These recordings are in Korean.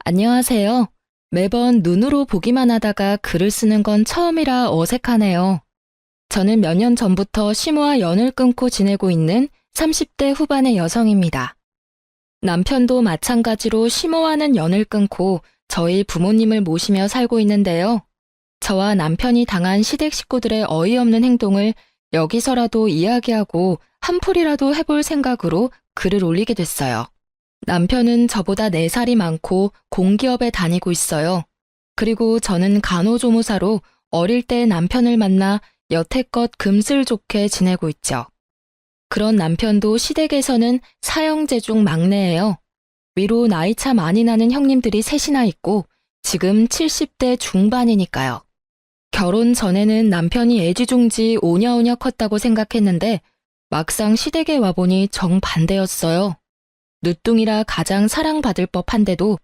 안녕하세요. 매번 눈으로 보기만 하다가 글을 쓰는 건 처음이라 어색하네요. 저는 몇 년 전부터 시모와 연을 끊고 지내고 있는 30대 후반의 여성입니다. 남편도 마찬가지로 시모와는 연을 끊고 저희 부모님을 모시며 살고 있는데요. 저와 남편이 당한 시댁 식구들의 어이없는 행동을 여기서라도 이야기하고 한풀이라도 해볼 생각으로 글을 올리게 됐어요. 남편은 저보다 4살이 많고 공기업에 다니고 있어요. 그리고 저는 간호조무사로 어릴 때 남편을 만나 여태껏 금슬 좋게 지내고 있죠. 그런 남편도 시댁에서는 사형제 중 막내예요. 위로 나이차 많이 나는 형님들이 셋이나 있고 지금 70대 중반이니까요. 결혼 전에는 남편이 애지중지 오냐오냐 컸다고 생각했는데 막상 시댁에 와보니 정반대였어요. 늦둥이라 가장 사랑받을 법한데도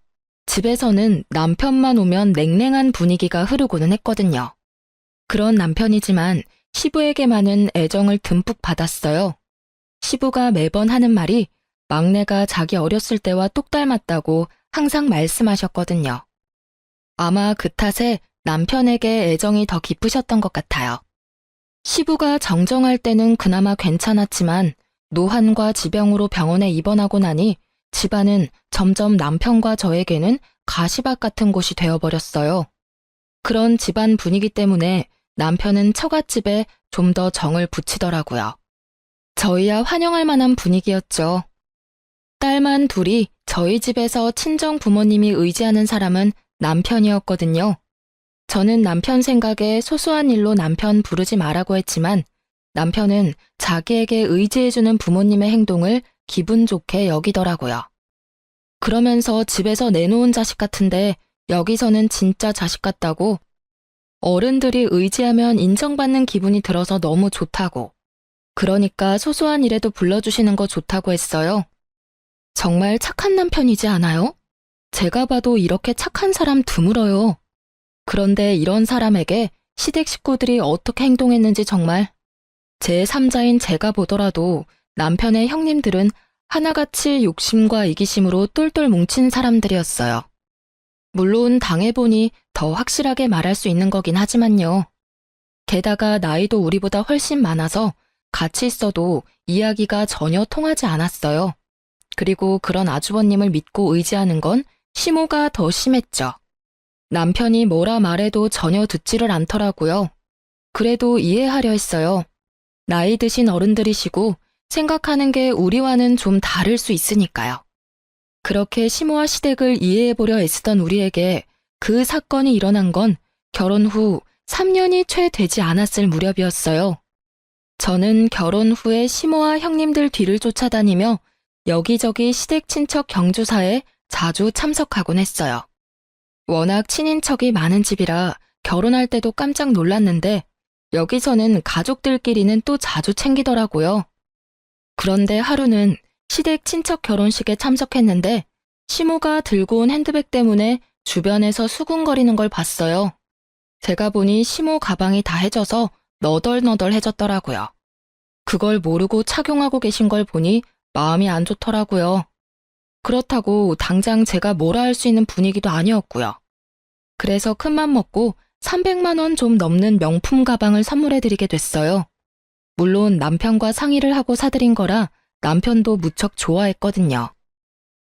집에서는 남편만 오면 냉랭한 분위기가 흐르고는 했거든요. 그런 남편이지만 시부에게만은 애정을 듬뿍 받았어요. 시부가 매번 하는 말이 막내가 자기 어렸을 때와 똑 닮았다고 항상 말씀하셨거든요. 아마 그 탓에 남편에게 애정이 더 깊으셨던 것 같아요. 시부가 정정할 때는 그나마 괜찮았지만 노환과 지병으로 병원에 입원하고 나니 집안은 점점 남편과 저에게는 가시밭 같은 곳이 되어버렸어요. 그런 집안 분위기 때문에 남편은 처갓집에 좀 더 정을 붙이더라고요. 저희야 환영할 만한 분위기였죠. 딸만 둘이 저희 집에서 친정 부모님이 의지하는 사람은 남편이었거든요. 저는 남편 생각에 소소한 일로 남편 부르지 말라고 했지만 남편은 자기에게 의지해주는 부모님의 행동을 기분 좋게 여기더라고요. 그러면서 집에서 내놓은 자식 같은데 여기서는 진짜 자식 같다고, 어른들이 의지하면 인정받는 기분이 들어서 너무 좋다고, 그러니까 소소한 일에도 불러주시는 거 좋다고 했어요. 정말 착한 남편이지 않아요? 제가 봐도 이렇게 착한 사람 드물어요. 그런데 이런 사람에게 시댁 식구들이 어떻게 행동했는지 정말, 제 3자인 제가 보더라도 남편의 형님들은 하나같이 욕심과 이기심으로 똘똘 뭉친 사람들이었어요. 물론 당해보니 더 확실하게 말할 수 있는 거긴 하지만요. 게다가 나이도 우리보다 훨씬 많아서 같이 있어도 이야기가 전혀 통하지 않았어요. 그리고 그런 아주버님을 믿고 의지하는 건 시모가 더 심했죠. 남편이 뭐라 말해도 전혀 듣지를 않더라고요. 그래도 이해하려 했어요. 나이 드신 어른들이시고 생각하는 게 우리와는 좀 다를 수 있으니까요. 그렇게 시모와 시댁을 이해해보려 애쓰던 우리에게 그 사건이 일어난 건 결혼 후 3년이 채 되지 않았을 무렵이었어요. 저는 결혼 후에 시모와 형님들 뒤를 쫓아다니며 여기저기 시댁 친척 경조사에 자주 참석하곤 했어요. 워낙 친인척이 많은 집이라 결혼할 때도 깜짝 놀랐는데 여기서는 가족들끼리는 또 자주 챙기더라고요. 그런데 하루는 시댁 친척 결혼식에 참석했는데 시모가 들고 온 핸드백 때문에 주변에서 수군거리는 걸 봤어요. 제가 보니 시모 가방이 다 해져서 너덜너덜해졌더라고요. 그걸 모르고 착용하고 계신 걸 보니 마음이 안 좋더라고요. 그렇다고 당장 제가 뭐라 할 수 있는 분위기도 아니었고요. 그래서 큰맘 먹고 300만 원 좀 넘는 명품 가방을 선물해드리게 됐어요. 물론 남편과 상의를 하고 사드린 거라 남편도 무척 좋아했거든요.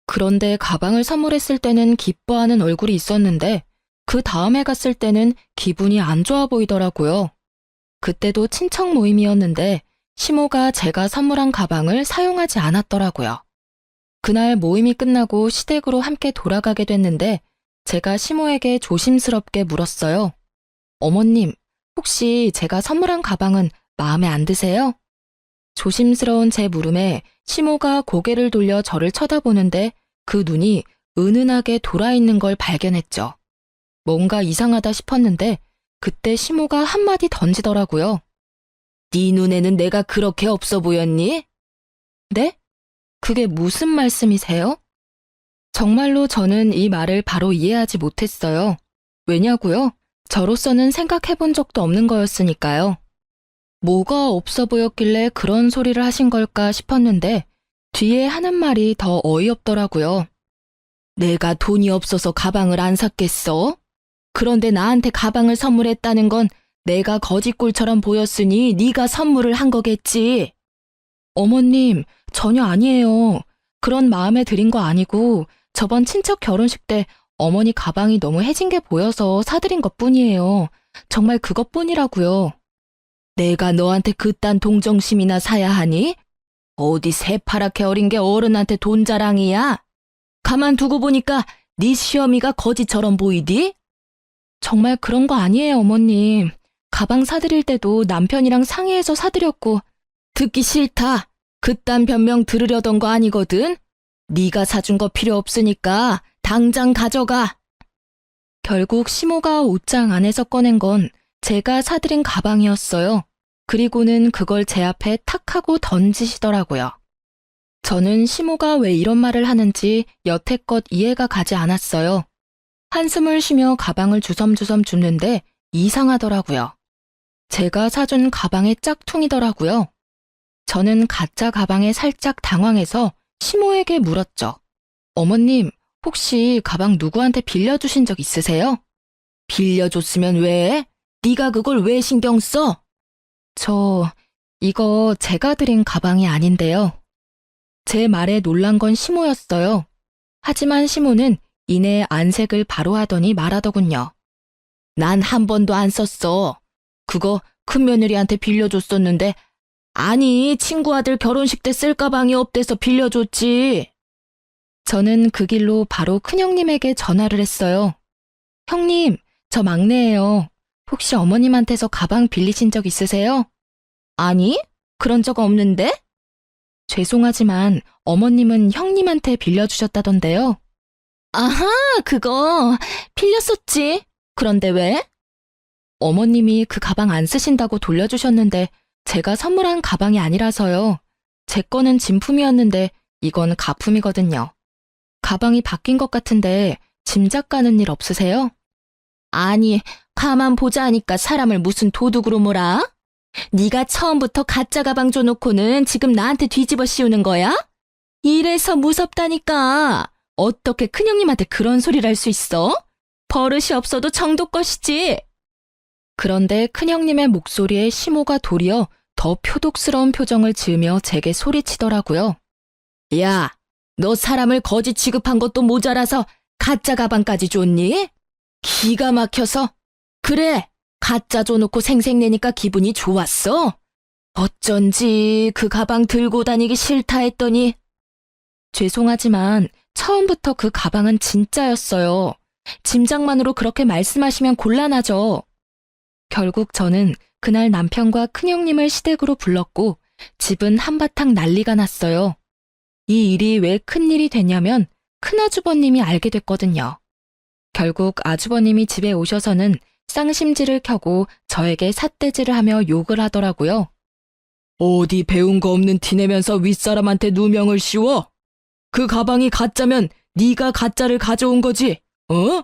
그런데 가방을 선물했을 때는 기뻐하는 얼굴이 있었는데 그 다음에 갔을 때는 기분이 안 좋아 보이더라고요. 그때도 친척 모임이었는데 시모가 제가 선물한 가방을 사용하지 않았더라고요. 그날 모임이 끝나고 시댁으로 함께 돌아가게 됐는데 제가 시모에게 조심스럽게 물었어요. 어머님, 혹시 제가 선물한 가방은 마음에 안 드세요? 조심스러운 제 물음에 시모가 고개를 돌려 저를 쳐다보는데 그 눈이 은은하게 돌아있는 걸 발견했죠. 뭔가 이상하다 싶었는데 그때 시모가 한마디 던지더라고요. 네 눈에는 내가 그렇게 없어 보였니? 네? 그게 무슨 말씀이세요? 정말로 저는 이 말을 바로 이해하지 못했어요. 왜냐고요? 저로서는 생각해 본 적도 없는 거였으니까요. 뭐가 없어 보였길래 그런 소리를 하신 걸까 싶었는데 뒤에 하는 말이 더 어이없더라고요. 내가 돈이 없어서 가방을 안 샀겠어? 그런데 나한테 가방을 선물했다는 건 내가 거지꼴처럼 보였으니 네가 선물을 한 거겠지. 어머님, 전혀 아니에요. 그런 마음에 들인 거 아니고 저번 친척 결혼식 때 어머니 가방이 너무 해진 게 보여서 사드린 것뿐이에요. 정말 그것뿐이라고요. 내가 너한테 그딴 동정심이나 사야 하니? 어디 새파랗게 어린 게 어른한테 돈 자랑이야? 가만두고 보니까 네 시어미가 거지처럼 보이디? 정말 그런 거 아니에요, 어머님. 가방 사드릴 때도 남편이랑 상의해서 사드렸고. 듣기 싫다. 그딴 변명 들으려던 거 아니거든? 네가 사준 거 필요 없으니까 당장 가져가. 결국 시모가 옷장 안에서 꺼낸 건 제가 사드린 가방이었어요. 그리고는 그걸 제 앞에 탁 하고 던지시더라고요. 저는 시모가 왜 이런 말을 하는지 여태껏 이해가 가지 않았어요. 한숨을 쉬며 가방을 주섬주섬 줍는데 이상하더라고요. 제가 사준 가방의 짝퉁이더라고요. 저는 가짜 가방에 살짝 당황해서 시모에게 물었죠. 어머님, 혹시 가방 누구한테 빌려주신 적 있으세요? 빌려줬으면 왜? 네가 그걸 왜 신경 써? 이거 제가 드린 가방이 아닌데요. 제 말에 놀란 건 시모였어요. 하지만 시모는 이내 안색을 바로 하더니 말하더군요. 난 한 번도 안 썼어. 그거 큰며느리한테 빌려줬었는데 아니, 친구 아들 결혼식 때 쓸 가방이 없대서 빌려줬지. 저는 그 길로 바로 큰형님에게 전화를 했어요. 형님, 저 막내예요. 혹시 어머님한테서 가방 빌리신 적 있으세요? 아니, 그런 적 없는데? 죄송하지만 어머님은 형님한테 빌려주셨다던데요. 아하, 그거 빌렸었지. 그런데 왜? 어머님이 그 가방 안 쓰신다고 돌려주셨는데 제가 선물한 가방이 아니라서요. 제 거는 진품이었는데 이건 가품이거든요. 가방이 바뀐 것 같은데 짐작 가는 일 없으세요? 아니, 가만 보자 하니까 사람을 무슨 도둑으로 몰아? 네가 처음부터 가짜 가방 줘놓고는 지금 나한테 뒤집어 씌우는 거야? 이래서 무섭다니까. 어떻게 큰형님한테 그런 소리를 할 수 있어? 버릇이 없어도 정도껏이지. 그런데 큰형님의 목소리에 시모가 도리어 더 표독스러운 표정을 지으며 제게 소리치더라고요. 야, 너 사람을 거지 취급한 것도 모자라서 가짜 가방까지 줬니? 기가 막혀서. 그래, 가짜 줘놓고 생색내니까 기분이 좋았어? 어쩐지 그 가방 들고 다니기 싫다 했더니. 죄송하지만 처음부터 그 가방은 진짜였어요. 짐작만으로 그렇게 말씀하시면 곤란하죠. 결국 저는 그날 남편과 큰형님을 시댁으로 불렀고 집은 한바탕 난리가 났어요. 이 일이 왜 큰일이 됐냐면 큰아주버님이 알게 됐거든요. 결국 아주버님이 집에 오셔서는 쌍심지를 켜고 저에게 삿대질을 하며 욕을 하더라고요. 어디 배운 거 없는 티내면서 윗사람한테 누명을 씌워? 그 가방이 가짜면 네가 가짜를 가져온 거지, 어?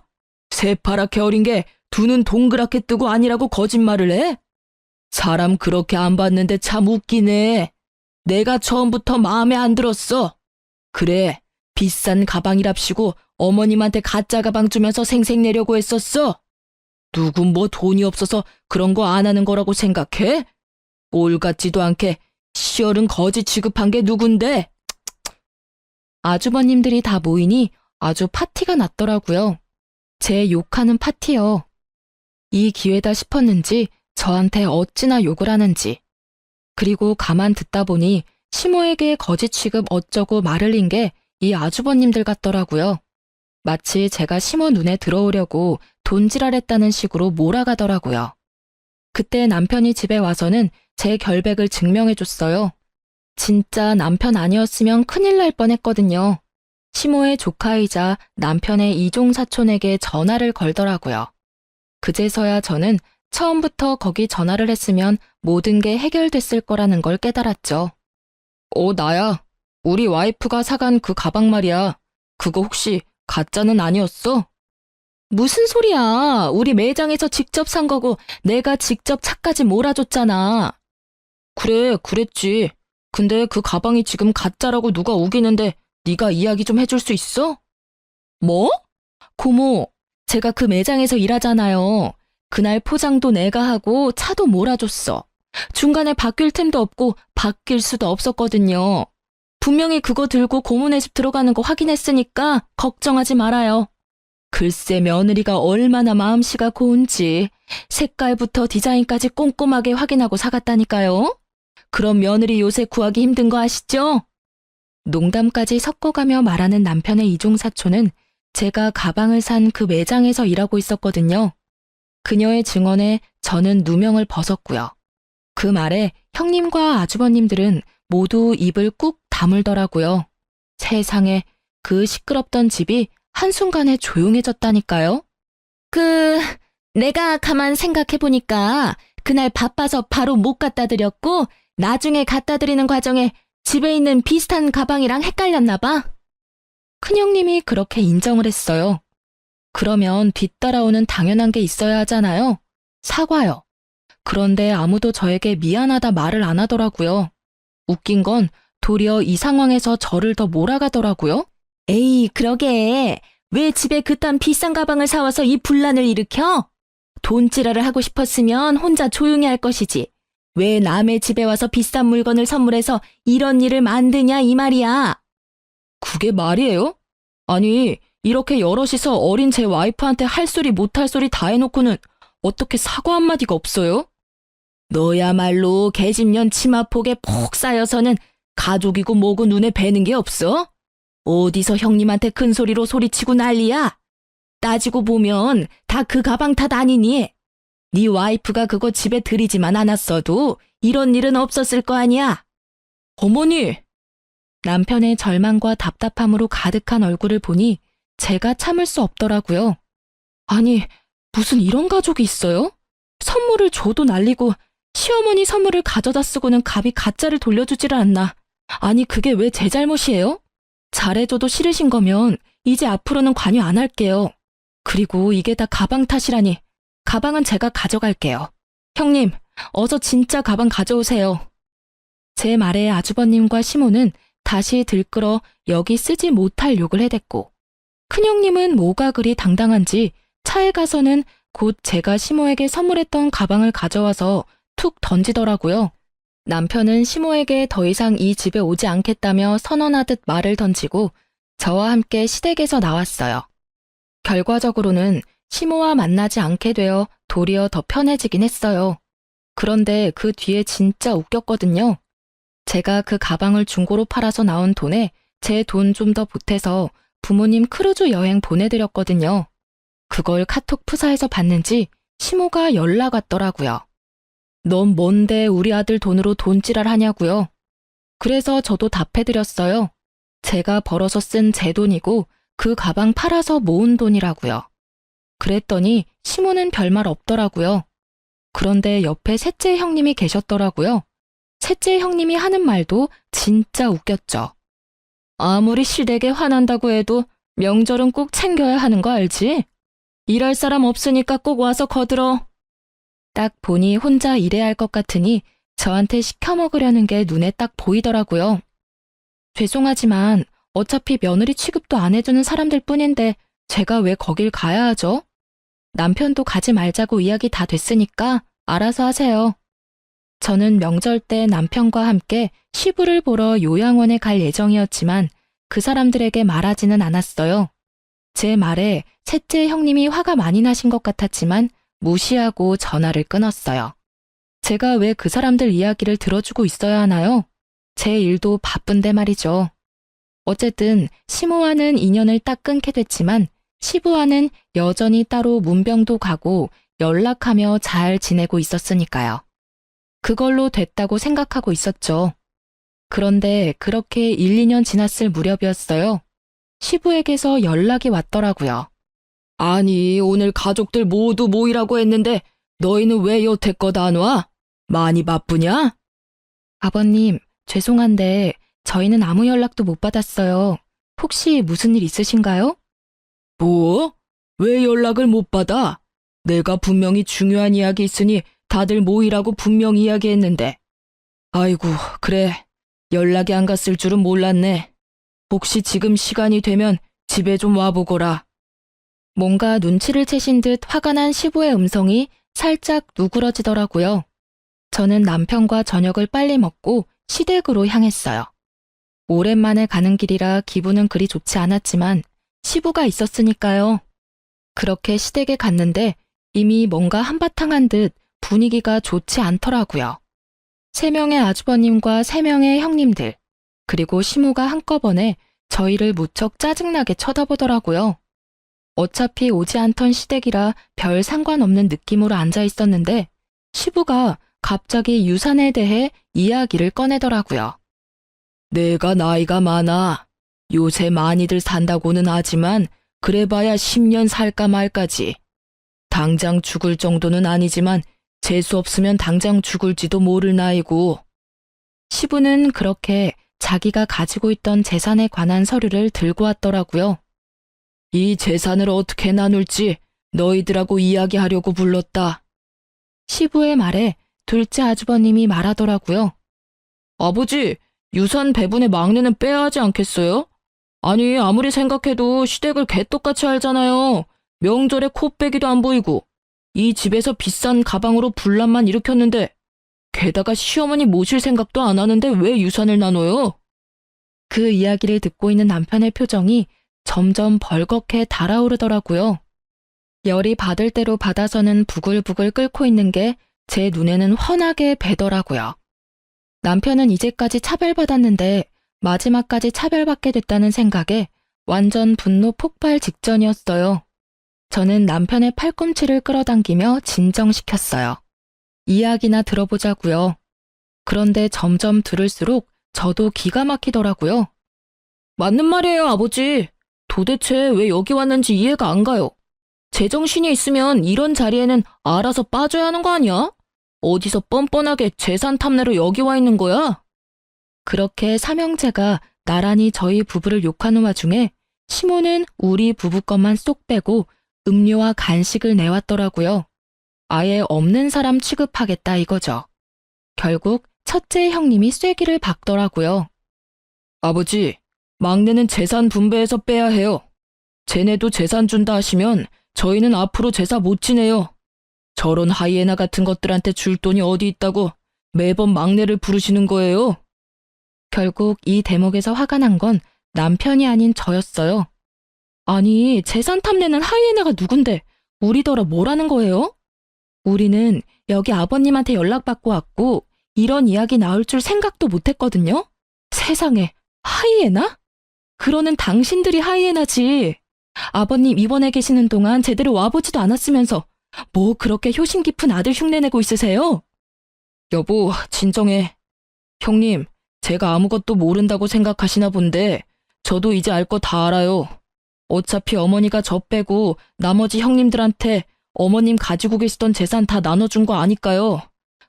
새파랗게 어린 게 두 눈 동그랗게 뜨고 아니라고 거짓말을 해? 사람 그렇게 안 봤는데 참 웃기네. 내가 처음부터 마음에 안 들었어. 그래, 비싼 가방이랍시고 어머님한테 가짜 가방 주면서 생색내려고 했었어. 누구 뭐 돈이 없어서 그런 거 안 하는 거라고 생각해? 꼴 같지도 않게 시어른 거지 취급한 게 누군데? 아주버님들이 다 모이니 아주 파티가 났더라고요. 제 욕하는 파티요. 이 기회다 싶었는지 저한테 어찌나 욕을 하는지. 그리고 가만 듣다 보니 시모에게 거지 취급 어쩌고 말을 린 게 이 아주버님들 같더라고요. 마치 제가 시모 눈에 들어오려고 돈지랄했다는 식으로 몰아가더라고요. 그때 남편이 집에 와서는 제 결백을 증명해줬어요. 진짜 남편 아니었으면 큰일 날 뻔했거든요. 시모의 조카이자 남편의 이종사촌에게 전화를 걸더라고요. 그제서야 저는 처음부터 거기 전화를 했으면 모든 게 해결됐을 거라는 걸 깨달았죠. 나야. 우리 와이프가 사간 그 가방 말이야. 그거 혹시 가짜는 아니었어? 무슨 소리야. 우리 매장에서 직접 산 거고 내가 직접 차까지 몰아줬잖아. 그래, 그랬지. 근데 그 가방이 지금 가짜라고 누가 우기는데 네가 이야기 좀 해줄 수 있어? 뭐? 고모, 제가 그 매장에서 일하잖아요. 그날 포장도 내가 하고 차도 몰아줬어. 중간에 바뀔 틈도 없고 바뀔 수도 없었거든요. 분명히 그거 들고 고모네 집 들어가는 거 확인했으니까 걱정하지 말아요. 글쎄 며느리가 얼마나 마음씨가 고운지 색깔부터 디자인까지 꼼꼼하게 확인하고 사갔다니까요. 그럼 며느리 요새 구하기 힘든 거 아시죠? 농담까지 섞어가며 말하는 남편의 이종사촌은 제가 가방을 산 그 매장에서 일하고 있었거든요. 그녀의 증언에 저는 누명을 벗었고요. 그 말에 형님과 아주버님들은 모두 입을 꾹 다물더라고요. 세상에, 그 시끄럽던 집이 한순간에 조용해졌다니까요. 내가 가만 생각해보니까 그날 바빠서 바로 못 갖다 드렸고 나중에 갖다 드리는 과정에 집에 있는 비슷한 가방이랑 헷갈렸나 봐. 큰형님이 그렇게 인정을 했어요. 그러면 뒤따라오는 당연한 게 있어야 하잖아요. 사과요. 그런데 아무도 저에게 미안하다 말을 안 하더라고요. 웃긴 건 도리어 이 상황에서 저를 더 몰아가더라고요. 에이, 그러게. 왜 집에 그딴 비싼 가방을 사와서 이 분란을 일으켜? 돈지랄을 하고 싶었으면 혼자 조용히 할 것이지. 왜 남의 집에 와서 비싼 물건을 선물해서 이런 일을 만드냐 이 말이야. 그게 말이에요? 아니, 이렇게 여럿이서 어린 제 와이프한테 할 소리 못할 소리 다 해놓고는 어떻게 사과 한마디가 없어요? 너야말로 계집년 치마폭에 폭 쌓여서는 가족이고 뭐고 눈에 뵈는 게 없어? 어디서 형님한테 큰 소리로 소리치고 난리야? 따지고 보면 다 그 가방 탓 아니니? 네 와이프가 그거 집에 들이지만 않았어도 이런 일은 없었을 거 아니야? 어머니! 남편의 절망과 답답함으로 가득한 얼굴을 보니 제가 참을 수 없더라고요. 아니, 무슨 이런 가족이 있어요? 선물을 줘도 날리고 시어머니 선물을 가져다 쓰고는 감히 가짜를 돌려주지를 않나. 아니, 그게 왜 제 잘못이에요? 잘해줘도 싫으신 거면 이제 앞으로는 관여 안 할게요. 그리고 이게 다 가방 탓이라니. 가방은 제가 가져갈게요. 형님, 어서 진짜 가방 가져오세요. 제 말에 아주버님과 시모는 다시 들끓어 여기 쓰지 못할 욕을 해댔고, 큰형님은 뭐가 그리 당당한지 차에 가서는 곧 제가 시모에게 선물했던 가방을 가져와서 툭 던지더라고요. 남편은 시모에게 더 이상 이 집에 오지 않겠다며 선언하듯 말을 던지고 저와 함께 시댁에서 나왔어요. 결과적으로는 시모와 만나지 않게 되어 도리어 더 편해지긴 했어요. 그런데 그 뒤에 진짜 웃겼거든요. 제가 그 가방을 중고로 팔아서 나온 돈에 제 돈 좀 더 보태서 부모님 크루즈 여행 보내드렸거든요. 그걸 카톡 푸사에서 봤는지 시모가 연락 왔더라고요. 넌 뭔데 우리 아들 돈으로 돈지랄 하냐고요. 그래서 저도 답해드렸어요. 제가 벌어서 쓴 제 돈이고 그 가방 팔아서 모은 돈이라고요. 그랬더니 시모는 별말 없더라고요. 그런데 옆에 셋째 형님이 계셨더라고요. 셋째 형님이 하는 말도 진짜 웃겼죠. 아무리 시댁에 화난다고 해도 명절은 꼭 챙겨야 하는 거 알지? 일할 사람 없으니까 꼭 와서 거들어. 딱 보니 혼자 일해야 할 것 같으니 저한테 시켜 먹으려는 게 눈에 딱 보이더라고요. 죄송하지만 어차피 며느리 취급도 안 해주는 사람들 뿐인데 제가 왜 거길 가야 하죠? 남편도 가지 말자고 이야기 다 됐으니까 알아서 하세요. 저는 명절 때 남편과 함께 시부를 보러 요양원에 갈 예정이었지만 그 사람들에게 말하지는 않았어요. 제 말에 셋째 형님이 화가 많이 나신 것 같았지만 무시하고 전화를 끊었어요. 제가 왜 그 사람들 이야기를 들어주고 있어야 하나요? 제 일도 바쁜데 말이죠. 어쨌든 시모와는 인연을 딱 끊게 됐지만 시부와는 여전히 따로 문병도 가고 연락하며 잘 지내고 있었으니까요. 그걸로 됐다고 생각하고 있었죠. 그런데 그렇게 1, 2년 지났을 무렵이었어요. 시부에게서 연락이 왔더라고요. 아니, 오늘 가족들 모두 모이라고 했는데 너희는 왜 여태껏 안 와? 많이 바쁘냐? 아버님, 죄송한데 저희는 아무 연락도 못 받았어요. 혹시 무슨 일 있으신가요? 뭐? 왜 연락을 못 받아? 내가 분명히 중요한 이야기 있으니 다들 모이라고 분명히 이야기했는데. 아이고, 그래. 연락이 안 갔을 줄은 몰랐네. 혹시 지금 시간이 되면 집에 좀 와보거라. 뭔가 눈치를 채신 듯 화가 난 시부의 음성이 살짝 누그러지더라고요. 저는 남편과 저녁을 빨리 먹고 시댁으로 향했어요. 오랜만에 가는 길이라 기분은 그리 좋지 않았지만 시부가 있었으니까요. 그렇게 시댁에 갔는데 이미 뭔가 한바탕 한 듯 분위기가 좋지 않더라고요. 3명의 아주버님과 3명의 형님들, 그리고 시무가 한꺼번에 저희를 무척 짜증나게 쳐다보더라고요. 어차피 오지 않던 시댁이라 별 상관없는 느낌으로 앉아 있었는데 시부가 갑자기 유산에 대해 이야기를 꺼내더라고요. 내가 나이가 많아. 요새 많이들 산다고는 하지만 그래봐야 10년 살까 말까지. 당장 죽을 정도는 아니지만 재수 없으면 당장 죽을지도 모를 나이고. 시부는 그렇게 자기가 가지고 있던 재산에 관한 서류를 들고 왔더라고요. 이 재산을 어떻게 나눌지 너희들하고 이야기하려고 불렀다. 시부의 말에 둘째 아주버님이 말하더라고요. 아버지, 유산 배분의 막내는 빼야 하지 않겠어요? 아니, 아무리 생각해도 시댁을 개떡같이 알잖아요. 명절에 코빼기도 안 보이고 이 집에서 비싼 가방으로 분란만 일으켰는데 게다가 시어머니 모실 생각도 안 하는데 왜 유산을 나눠요? 그 이야기를 듣고 있는 남편의 표정이 점점 벌겋게 달아오르더라고요. 열이 받을 대로 받아서는 부글부글 끓고 있는 게 제 눈에는 훤하게 배더라고요. 남편은 이제까지 차별받았는데 마지막까지 차별받게 됐다는 생각에 완전 분노 폭발 직전이었어요. 저는 남편의 팔꿈치를 끌어당기며 진정시켰어요. 이야기나 들어보자고요. 그런데 점점 들을수록 저도 기가 막히더라고요. 맞는 말이에요, 아버지. 도대체 왜 여기 왔는지 이해가 안 가요. 제정신이 있으면 이런 자리에는 알아서 빠져야 하는 거 아니야? 어디서 뻔뻔하게 재산 탐내러 여기 와 있는 거야? 그렇게 삼형제가 나란히 저희 부부를 욕하는 와중에 시모는 우리 부부 것만 쏙 빼고 음료와 간식을 내왔더라고요. 아예 없는 사람 취급하겠다 이거죠. 결국 첫째 형님이 쐐기를 박더라고요. 아버지, 막내는 재산 분배해서 빼야 해요. 쟤네도 재산 준다 하시면 저희는 앞으로 제사 못 지내요. 저런 하이에나 같은 것들한테 줄 돈이 어디 있다고 매번 막내를 부르시는 거예요. 결국 이 대목에서 화가 난 건 남편이 아닌 저였어요. 아니, 재산 탐내는 하이에나가 누군데 우리더러 뭐라는 거예요? 우리는 여기 아버님한테 연락받고 왔고 이런 이야기 나올 줄 생각도 못했거든요. 세상에, 하이에나? 그러는 당신들이 하이에나지. 아버님 입원해 계시는 동안 제대로 와보지도 않았으면서 뭐 그렇게 효심 깊은 아들 흉내내고 있으세요? 여보, 진정해. 형님, 제가 아무것도 모른다고 생각하시나 본데 저도 이제 알 거 다 알아요. 어차피 어머니가 저 빼고 나머지 형님들한테 어머님 가지고 계시던 재산 다 나눠준 거 아니까요.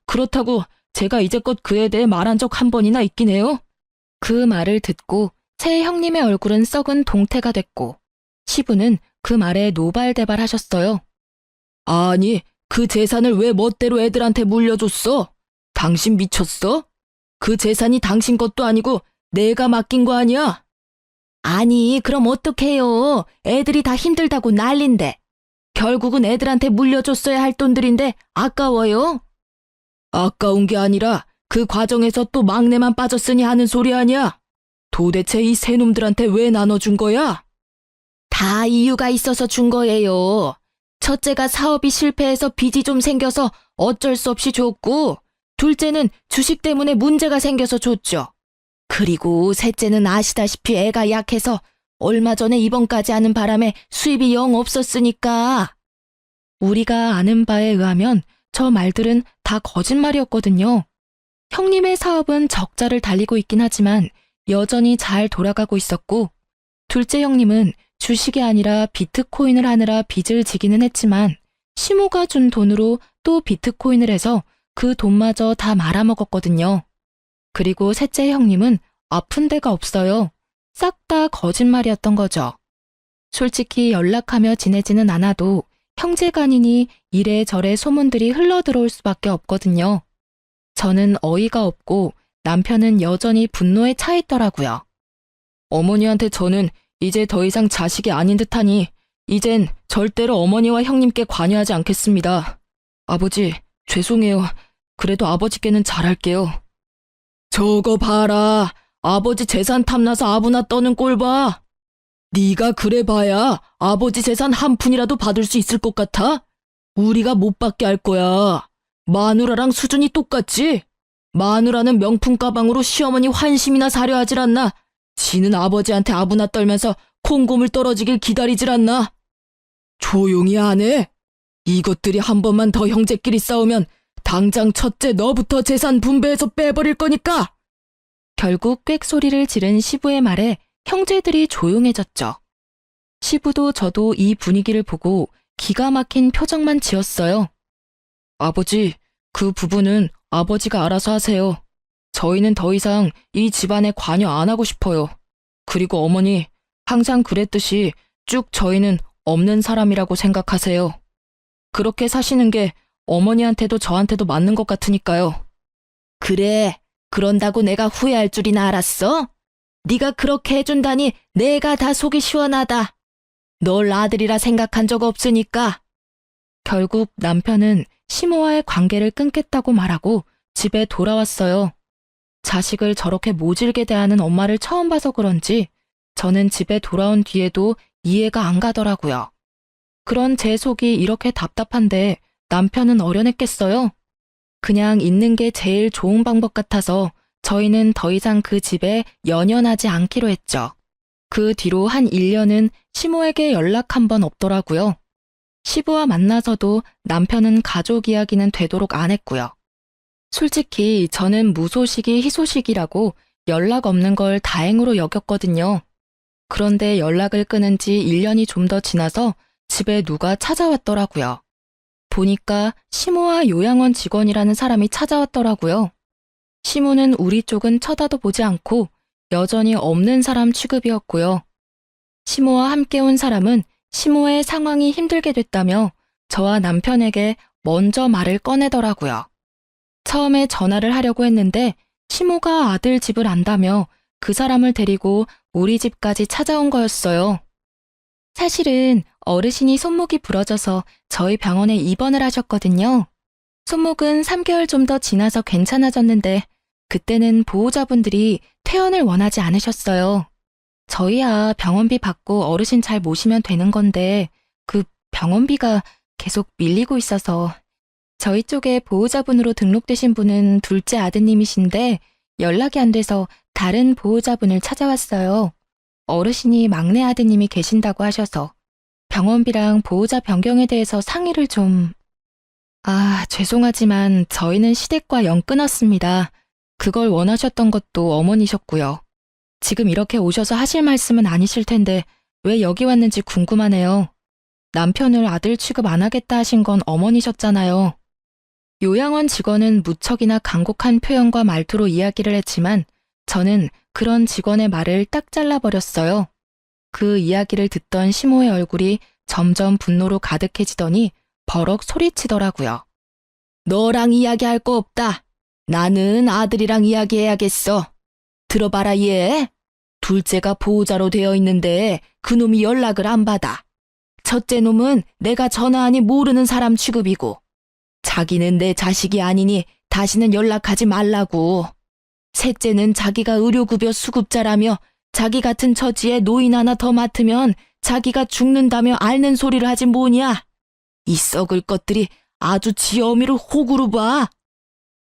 그렇다고 제가 이제껏 그에 대해 말한 적 한 번이나 있긴 해요. 그 말을 듣고 새 형님의 얼굴은 썩은 동태가 됐고 시부는 그 말에 노발대발하셨어요. 아니, 그 재산을 왜 멋대로 애들한테 물려줬어? 당신 미쳤어? 그 재산이 당신 것도 아니고 내가 맡긴 거 아니야? 아니, 그럼 어떡해요? 애들이 다 힘들다고 난린데. 결국은 애들한테 물려줬어야 할 돈들인데 아까워요? 아까운 게 아니라 그 과정에서 또 막내만 빠졌으니 하는 소리 아니야? 도대체 이 세 놈들한테 왜 나눠준 거야? 다 이유가 있어서 준 거예요. 첫째가 사업이 실패해서 빚이 좀 생겨서 어쩔 수 없이 줬고, 둘째는 주식 때문에 문제가 생겨서 줬죠. 그리고 셋째는 아시다시피 애가 약해서 얼마 전에 입원까지 하는 바람에 수입이 영 없었으니까. 우리가 아는 바에 의하면 저 말들은 다 거짓말이었거든요. 형님의 사업은 적자를 달리고 있긴 하지만 여전히 잘 돌아가고 있었고, 둘째 형님은 주식이 아니라 비트코인을 하느라 빚을 지기는 했지만 시모가 준 돈으로 또 비트코인을 해서 그 돈마저 다 말아먹었거든요. 그리고 셋째 형님은 아픈 데가 없어요. 싹 다 거짓말이었던 거죠. 솔직히 연락하며 지내지는 않아도 형제간이니 이래저래 소문들이 흘러들어올 수밖에 없거든요. 저는 어이가 없고 남편은 여전히 분노에 차 있더라고요. 어머니한테 저는 이제 더 이상 자식이 아닌 듯하니 이젠 절대로 어머니와 형님께 관여하지 않겠습니다. 아버지, 죄송해요. 그래도 아버지께는 잘할게요. 저거 봐라. 아버지 재산 탐나서 아부나 떠는 꼴 봐. 네가 그래 봐야 아버지 재산 한 푼이라도 받을 수 있을 것 같아? 우리가 못 받게 할 거야. 마누라랑 수준이 똑같지? 마누라는 명품 가방으로 시어머니 환심이나 사려 하질 않나? 지는 아버지한테 아부나 떨면서 콩고물 떨어지길 기다리질 않나? 조용히 안 해? 이것들이 한 번만 더 형제끼리 싸우면 당장 첫째 너부터 재산 분배해서 빼버릴 거니까! 결국 꽥소리를 지른 시부의 말에 형제들이 조용해졌죠. 시부도 저도 이 분위기를 보고 기가 막힌 표정만 지었어요. 아버지, 그 부분은 아버지가 알아서 하세요. 저희는 더 이상 이 집안에 관여 안 하고 싶어요. 그리고 어머니, 항상 그랬듯이 쭉 저희는 없는 사람이라고 생각하세요. 그렇게 사시는 게 어머니한테도 저한테도 맞는 것 같으니까요. 그래, 그런다고 내가 후회할 줄이나 알았어? 네가 그렇게 해준다니 내가 다 속이 시원하다. 널 아들이라 생각한 적 없으니까. 결국 남편은 시모와의 관계를 끊겠다고 말하고 집에 돌아왔어요. 자식을 저렇게 모질게 대하는 엄마를 처음 봐서 그런지 저는 집에 돌아온 뒤에도 이해가 안 가더라고요. 그런 제 속이 이렇게 답답한데 남편은 어련했겠어요? 그냥 있는 게 제일 좋은 방법 같아서 저희는 더 이상 그 집에 연연하지 않기로 했죠. 그 뒤로 한 1년은 시모에게 연락 한 번 없더라고요. 시부와 만나서도 남편은 가족 이야기는 되도록 안 했고요. 솔직히 저는 무소식이 희소식이라고 연락 없는 걸 다행으로 여겼거든요. 그런데 연락을 끊은 지 1년이 좀 더 지나서 집에 누가 찾아왔더라고요. 보니까 시모와 요양원 직원이라는 사람이 찾아왔더라고요. 시모는 우리 쪽은 쳐다도 보지 않고 여전히 없는 사람 취급이었고요. 시모와 함께 온 사람은 시모의 상황이 힘들게 됐다며 저와 남편에게 먼저 말을 꺼내더라고요. 처음에 전화를 하려고 했는데 시모가 아들 집을 안다며 그 사람을 데리고 우리 집까지 찾아온 거였어요. 사실은 어르신이 손목이 부러져서 저희 병원에 입원을 하셨거든요. 손목은 3개월 좀 더 지나서 괜찮아졌는데 그때는 보호자분들이 퇴원을 원하지 않으셨어요. 저희야 병원비 받고 어르신 잘 모시면 되는 건데 그 병원비가 계속 밀리고 있어서 저희 쪽에 보호자분으로 등록되신 분은 둘째 아드님이신데 연락이 안 돼서 다른 보호자분을 찾아왔어요. 어르신이 막내 아드님이 계신다고 하셔서 병원비랑 보호자 변경에 대해서 상의를 좀... 죄송하지만 저희는 시댁과 영 끊었습니다. 그걸 원하셨던 것도 어머니셨고요. 지금 이렇게 오셔서 하실 말씀은 아니실 텐데 왜 여기 왔는지 궁금하네요. 남편을 아들 취급 안 하겠다 하신 건 어머니셨잖아요. 요양원 직원은 무척이나 간곡한 표현과 말투로 이야기를 했지만 저는 그런 직원의 말을 딱 잘라버렸어요. 그 이야기를 듣던 시모의 얼굴이 점점 분노로 가득해지더니 버럭 소리치더라고요. 너랑 이야기할 거 없다. 나는 아들이랑 이야기해야겠어. 들어봐라 얘. 둘째가 보호자로 되어 있는데 그놈이 연락을 안 받아. 첫째 놈은 내가 전화하니 모르는 사람 취급이고 자기는 내 자식이 아니니 다시는 연락하지 말라고. 셋째는 자기가 의료급여 수급자라며 자기 같은 처지에 노인 하나 더 맡으면 자기가 죽는다며 앓는 소리를 하지 뭐냐. 이 썩을 것들이 아주 지 어미를 호구로 봐.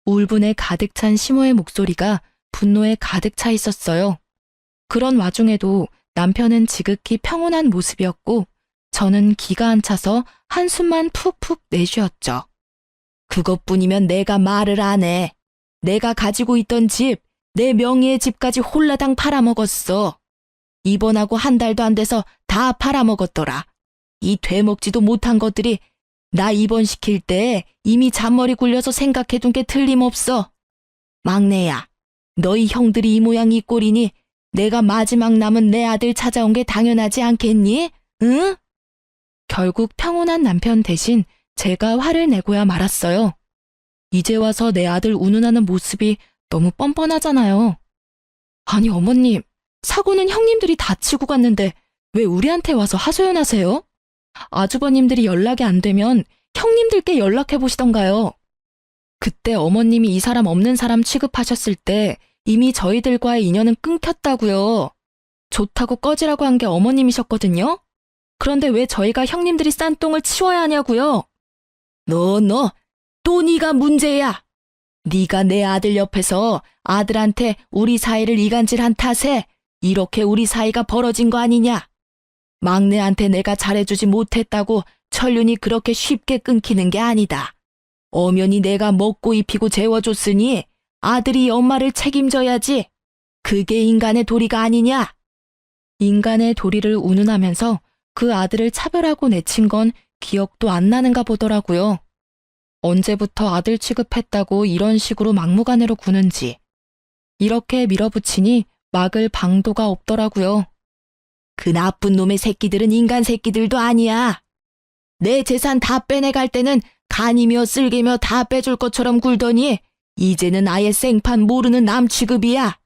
울분에 가득 찬 시모의 목소리가 분노에 가득 차 있었어요. 그런 와중에도 남편은 지극히 평온한 모습이었고 저는 기가 안 차서 한숨만 푹푹 내쉬었죠. 그것뿐이면 내가 말을 안 해. 내가 가지고 있던 집, 내 명의의 집까지 홀라당 팔아먹었어. 입원하고 한 달도 안 돼서 다 팔아먹었더라. 이 되먹지도 못한 것들이 나 입원시킬 때 이미 잔머리 굴려서 생각해둔 게 틀림없어. 막내야, 너희 형들이 이 모양 이 꼴이니 내가 마지막 남은 내 아들 찾아온 게 당연하지 않겠니? 응? 결국 평온한 남편 대신 제가 화를 내고야 말았어요. 이제 와서 내 아들 운운하는 모습이 너무 뻔뻔하잖아요. 아니 어머님, 사고는 형님들이 다 치고 갔는데 왜 우리한테 와서 하소연하세요? 아주버님들이 연락이 안 되면 형님들께 연락해 보시던가요. 그때 어머님이 이 사람 없는 사람 취급하셨을 때 이미 저희들과의 인연은 끊겼다고요. 좋다고 꺼지라고 한 게 어머님이셨거든요. 그런데 왜 저희가 형님들이 싼 똥을 치워야 하냐고요? 또 네가 문제야. 네가 내 아들 옆에서 아들한테 우리 사이를 이간질한 탓에 이렇게 우리 사이가 벌어진 거 아니냐? 막내한테 내가 잘해주지 못했다고 천륜이 그렇게 쉽게 끊기는 게 아니다. 엄연히 내가 먹고 입히고 재워줬으니 아들이 엄마를 책임져야지. 그게 인간의 도리가 아니냐? 인간의 도리를 운운하면서 그 아들을 차별하고 내친 건 기억도 안 나는가 보더라고요. 언제부터 아들 취급했다고 이런 식으로 막무가내로 구는지. 이렇게 밀어붙이니 막을 방도가 없더라고요. 그 나쁜 놈의 새끼들은 인간 새끼들도 아니야. 내 재산 다 빼내갈 때는 간이며 쓸개며 다 빼줄 것처럼 굴더니 이제는 아예 생판 모르는 남 취급이야.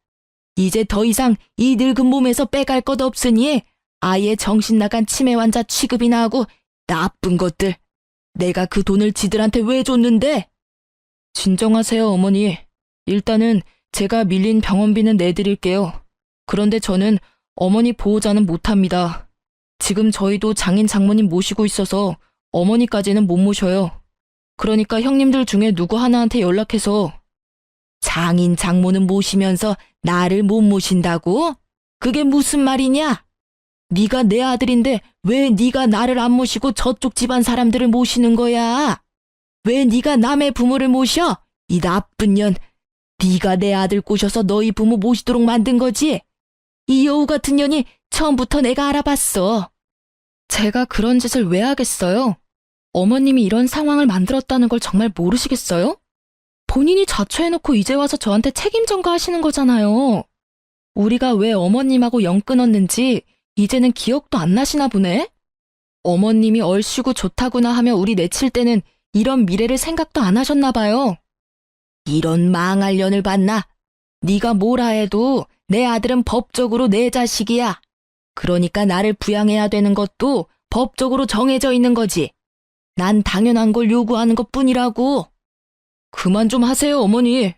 이제 더 이상 이 늙은 몸에서 빼갈 것 없으니 아예 정신 나간 치매 환자 취급이나 하고 나쁜 것들. 내가 그 돈을 지들한테 왜 줬는데? 진정하세요, 어머니. 일단은 제가 밀린 병원비는 내드릴게요. 그런데 저는 어머니 보호자는 못합니다. 지금 저희도 장인 장모님 모시고 있어서 어머니까지는 못 모셔요. 그러니까 형님들 중에 누구 하나한테 연락해서. 장인 장모는 모시면서 나를 못 모신다고? 그게 무슨 말이냐? 네가 내 아들인데 왜 네가 나를 안 모시고 저쪽 집안 사람들을 모시는 거야? 왜 네가 남의 부모를 모셔? 이 나쁜 년. 네가 내 아들 꼬셔서 너희 부모 모시도록 만든 거지? 이 여우 같은 년이 처음부터 내가 알아봤어. 제가 그런 짓을 왜 하겠어요? 어머님이 이런 상황을 만들었다는 걸 정말 모르시겠어요? 본인이 자초해놓고 이제 와서 저한테 책임 전가하시는 거잖아요. 우리가 왜 어머님하고 연 끊었는지 이제는 기억도 안 나시나 보네? 어머님이 얼씨구 좋다구나 하며 우리 내칠 때는 이런 미래를 생각도 안 하셨나 봐요. 이런 망할 년을 봤나? 네가 뭐라 해도 내 아들은 법적으로 내 자식이야. 그러니까 나를 부양해야 되는 것도 법적으로 정해져 있는 거지. 난 당연한 걸 요구하는 것뿐이라고. 그만 좀 하세요, 어머니.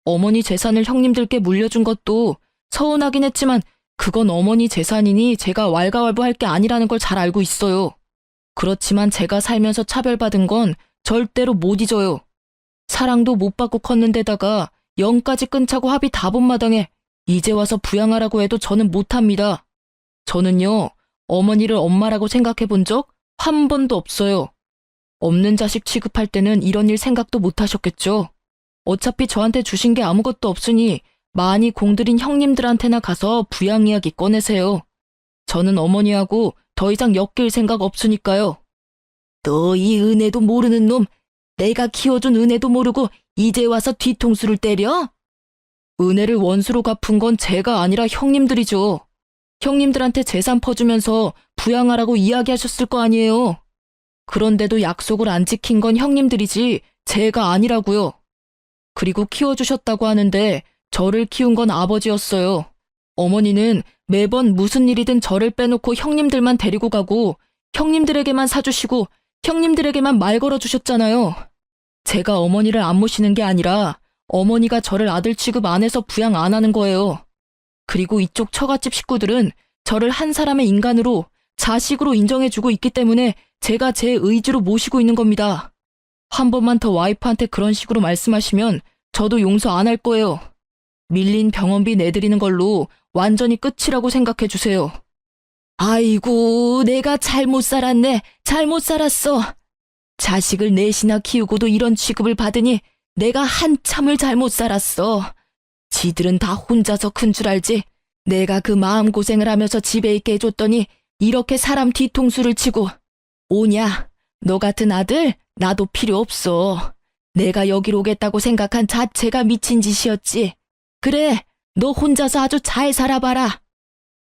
어머니 재산을 형님들께 물려준 것도 서운하긴 했지만 그건 어머니 재산이니 제가 왈가왈부할 게 아니라는 걸 잘 알고 있어요. 그렇지만 제가 살면서 차별받은 건 절대로 못 잊어요. 사랑도 못 받고 컸는데다가 영까지 끊자고 합의 다 본 마당에 이제 와서 부양하라고 해도 저는 못합니다. 저는요, 어머니를 엄마라고 생각해 본 적 한 번도 없어요. 없는 자식 취급할 때는 이런 일 생각도 못 하셨겠죠. 어차피 저한테 주신 게 아무것도 없으니 많이 공들인 형님들한테나 가서 부양 이야기 꺼내세요. 저는 어머니하고 더 이상 엮일 생각 없으니까요. 너 이 은혜도 모르는 놈, 내가 키워준 은혜도 모르고 이제 와서 뒤통수를 때려? 은혜를 원수로 갚은 건 제가 아니라 형님들이죠. 형님들한테 재산 퍼주면서 부양하라고 이야기하셨을 거 아니에요. 그런데도 약속을 안 지킨 건 형님들이지 제가 아니라고요. 그리고 키워주셨다고 하는데 저를 키운 건 아버지였어요. 어머니는 매번 무슨 일이든 저를 빼놓고 형님들만 데리고 가고 형님들에게만 사주시고 형님들에게만 말 걸어주셨잖아요. 제가 어머니를 안 모시는 게 아니라 어머니가 저를 아들 취급 안 해서 부양 안 하는 거예요. 그리고 이쪽 처갓집 식구들은 저를 한 사람의 인간으로 자식으로 인정해주고 있기 때문에 제가 제 의지로 모시고 있는 겁니다. 한 번만 더 와이프한테 그런 식으로 말씀하시면 저도 용서 안 할 거예요. 밀린 병원비 내드리는 걸로 완전히 끝이라고 생각해 주세요. 아이고, 내가 잘못 살았네. 잘못 살았어. 자식을 넷이나 키우고도 이런 취급을 받으니 내가 한참을 잘못 살았어. 지들은 다 혼자서 큰 줄 알지. 내가 그 마음고생을 하면서 집에 있게 해줬더니 이렇게 사람 뒤통수를 치고. 오냐, 너 같은 아들 나도 필요 없어. 내가 여기로 오겠다고 생각한 자체가 미친 짓이었지. 그래, 너 혼자서 아주 잘 살아봐라.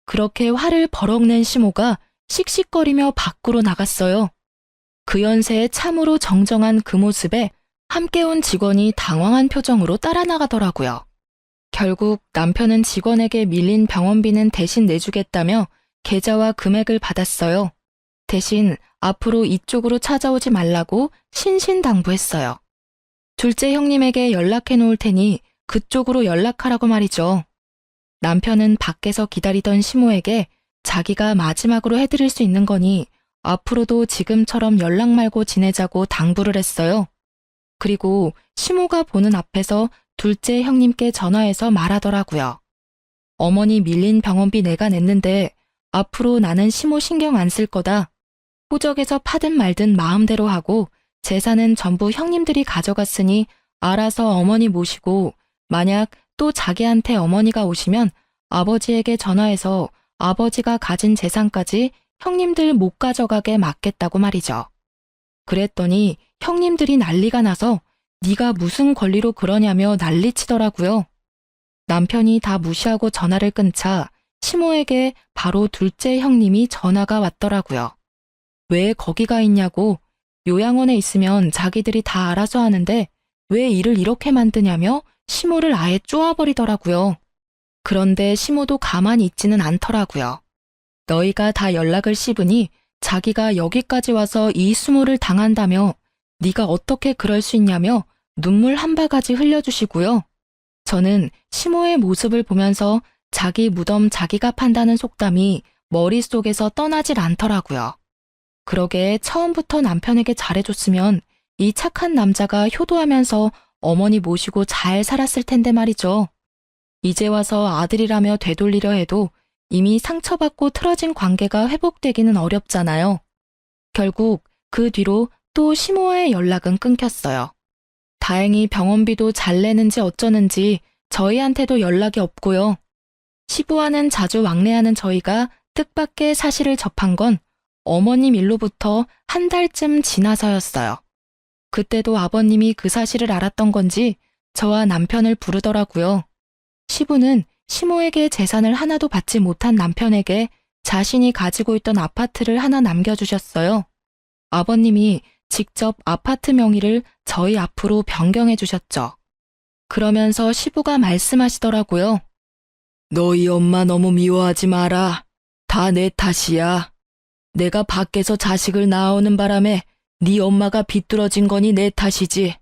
그렇게 화를 버럭 낸 시모가 씩씩거리며 밖으로 나갔어요. 그 연세에 참으로 정정한 그 모습에 함께 온 직원이 당황한 표정으로 따라 나가더라고요. 결국 남편은 직원에게 밀린 병원비는 대신 내주겠다며 계좌와 금액을 받았어요. 대신 앞으로 이쪽으로 찾아오지 말라고 신신당부했어요. 둘째 형님에게 연락해 놓을 테니 그쪽으로 연락하라고 말이죠. 남편은 밖에서 기다리던 시모에게 자기가 마지막으로 해드릴 수 있는 거니 앞으로도 지금처럼 연락 말고 지내자고 당부를 했어요. 그리고 시모가 보는 앞에서 둘째 형님께 전화해서 말하더라고요. 어머니 밀린 병원비 내가 냈는데 앞으로 나는 시모 신경 안 쓸 거다. 호적에서 파든 말든 마음대로 하고 재산은 전부 형님들이 가져갔으니 알아서 어머니 모시고 만약 또 자기한테 어머니가 오시면 아버지에게 전화해서 아버지가 가진 재산까지 형님들 못 가져가게 막겠다고 말이죠. 그랬더니 형님들이 난리가 나서 네가 무슨 권리로 그러냐며 난리치더라고요. 남편이 다 무시하고 전화를 끊자 시모에게 바로 둘째 형님이 전화가 왔더라고요. 왜 거기가 있냐고, 요양원에 있으면 자기들이 다 알아서 하는데 왜 일을 이렇게 만드냐며 시모를 아예 쪼아버리더라고요. 그런데 시모도 가만히 있지는 않더라고요. 너희가 다 연락을 씹으니 자기가 여기까지 와서 이 수모를 당한다며 네가 어떻게 그럴 수 있냐며 눈물 한 바가지 흘려주시고요. 저는 시모의 모습을 보면서 자기 무덤 자기가 판다는 속담이 머릿속에서 떠나질 않더라고요. 그러게 처음부터 남편에게 잘해줬으면 이 착한 남자가 효도하면서 어머니 모시고 잘 살았을 텐데 말이죠. 이제 와서 아들이라며 되돌리려 해도 이미 상처받고 틀어진 관계가 회복되기는 어렵잖아요. 결국 그 뒤로 또 시모와의 연락은 끊겼어요. 다행히 병원비도 잘 내는지 어쩌는지 저희한테도 연락이 없고요. 시부와는 자주 왕래하는 저희가 뜻밖의 사실을 접한 건 어머님 일로부터 한 달쯤 지나서였어요. 그때도 아버님이 그 사실을 알았던 건지 저와 남편을 부르더라고요. 시부는 시모에게 재산을 하나도 받지 못한 남편에게 자신이 가지고 있던 아파트를 하나 남겨주셨어요. 아버님이 직접 아파트 명의를 저희 앞으로 변경해 주셨죠. 그러면서 시부가 말씀하시더라고요. 너희 엄마 너무 미워하지 마라. 다 내 탓이야. 내가 밖에서 자식을 낳아오는 바람에 네 엄마가 비뚤어진 거니 내 탓이지.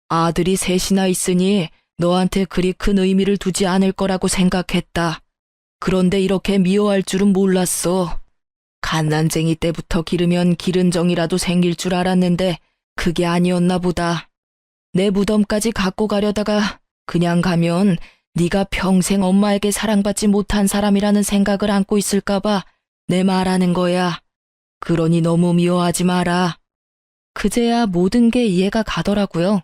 아들이 셋이나 있으니 너한테 그리 큰 의미를 두지 않을 거라고 생각했다. 그런데 이렇게 미워할 줄은 몰랐어. 갓난쟁이 때부터 기르면 기른 정이라도 생길 줄 알았는데 그게 아니었나 보다. 내 무덤까지 갖고 가려다가 그냥 가면 네가 평생 엄마에게 사랑받지 못한 사람이라는 생각을 안고 있을까봐 내 말하는 거야. 그러니 너무 미워하지 마라. 그제야 모든 게 이해가 가더라고요.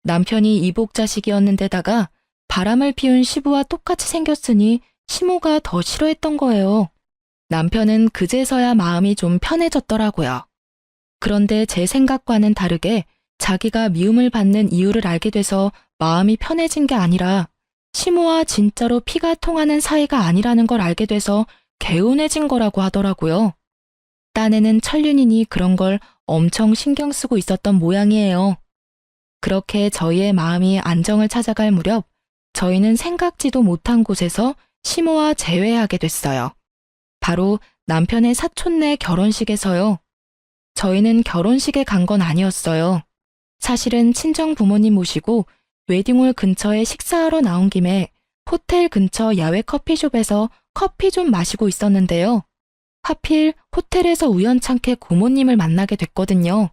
남편이 이복 자식이었는데다가 바람을 피운 시부와 똑같이 생겼으니 시모가 더 싫어했던 거예요. 남편은 그제서야 마음이 좀 편해졌더라고요. 그런데 제 생각과는 다르게 자기가 미움을 받는 이유를 알게 돼서 마음이 편해진 게 아니라 시모와 진짜로 피가 통하는 사이가 아니라는 걸 알게 돼서 개운해진 거라고 하더라고요. 딴에는 천륜이니 그런 걸 엄청 신경 쓰고 있었던 모양이에요. 그렇게 저희의 마음이 안정을 찾아갈 무렵 저희는 생각지도 못한 곳에서 시모와 재회하게 됐어요. 바로 남편의 사촌네 결혼식에서요. 저희는 결혼식에 간 건 아니었어요. 사실은 친정 부모님 모시고 웨딩홀 근처에 식사하러 나온 김에 호텔 근처 야외 커피숍에서 커피 좀 마시고 있었는데요. 하필 호텔에서 우연찮게 고모님을 만나게 됐거든요.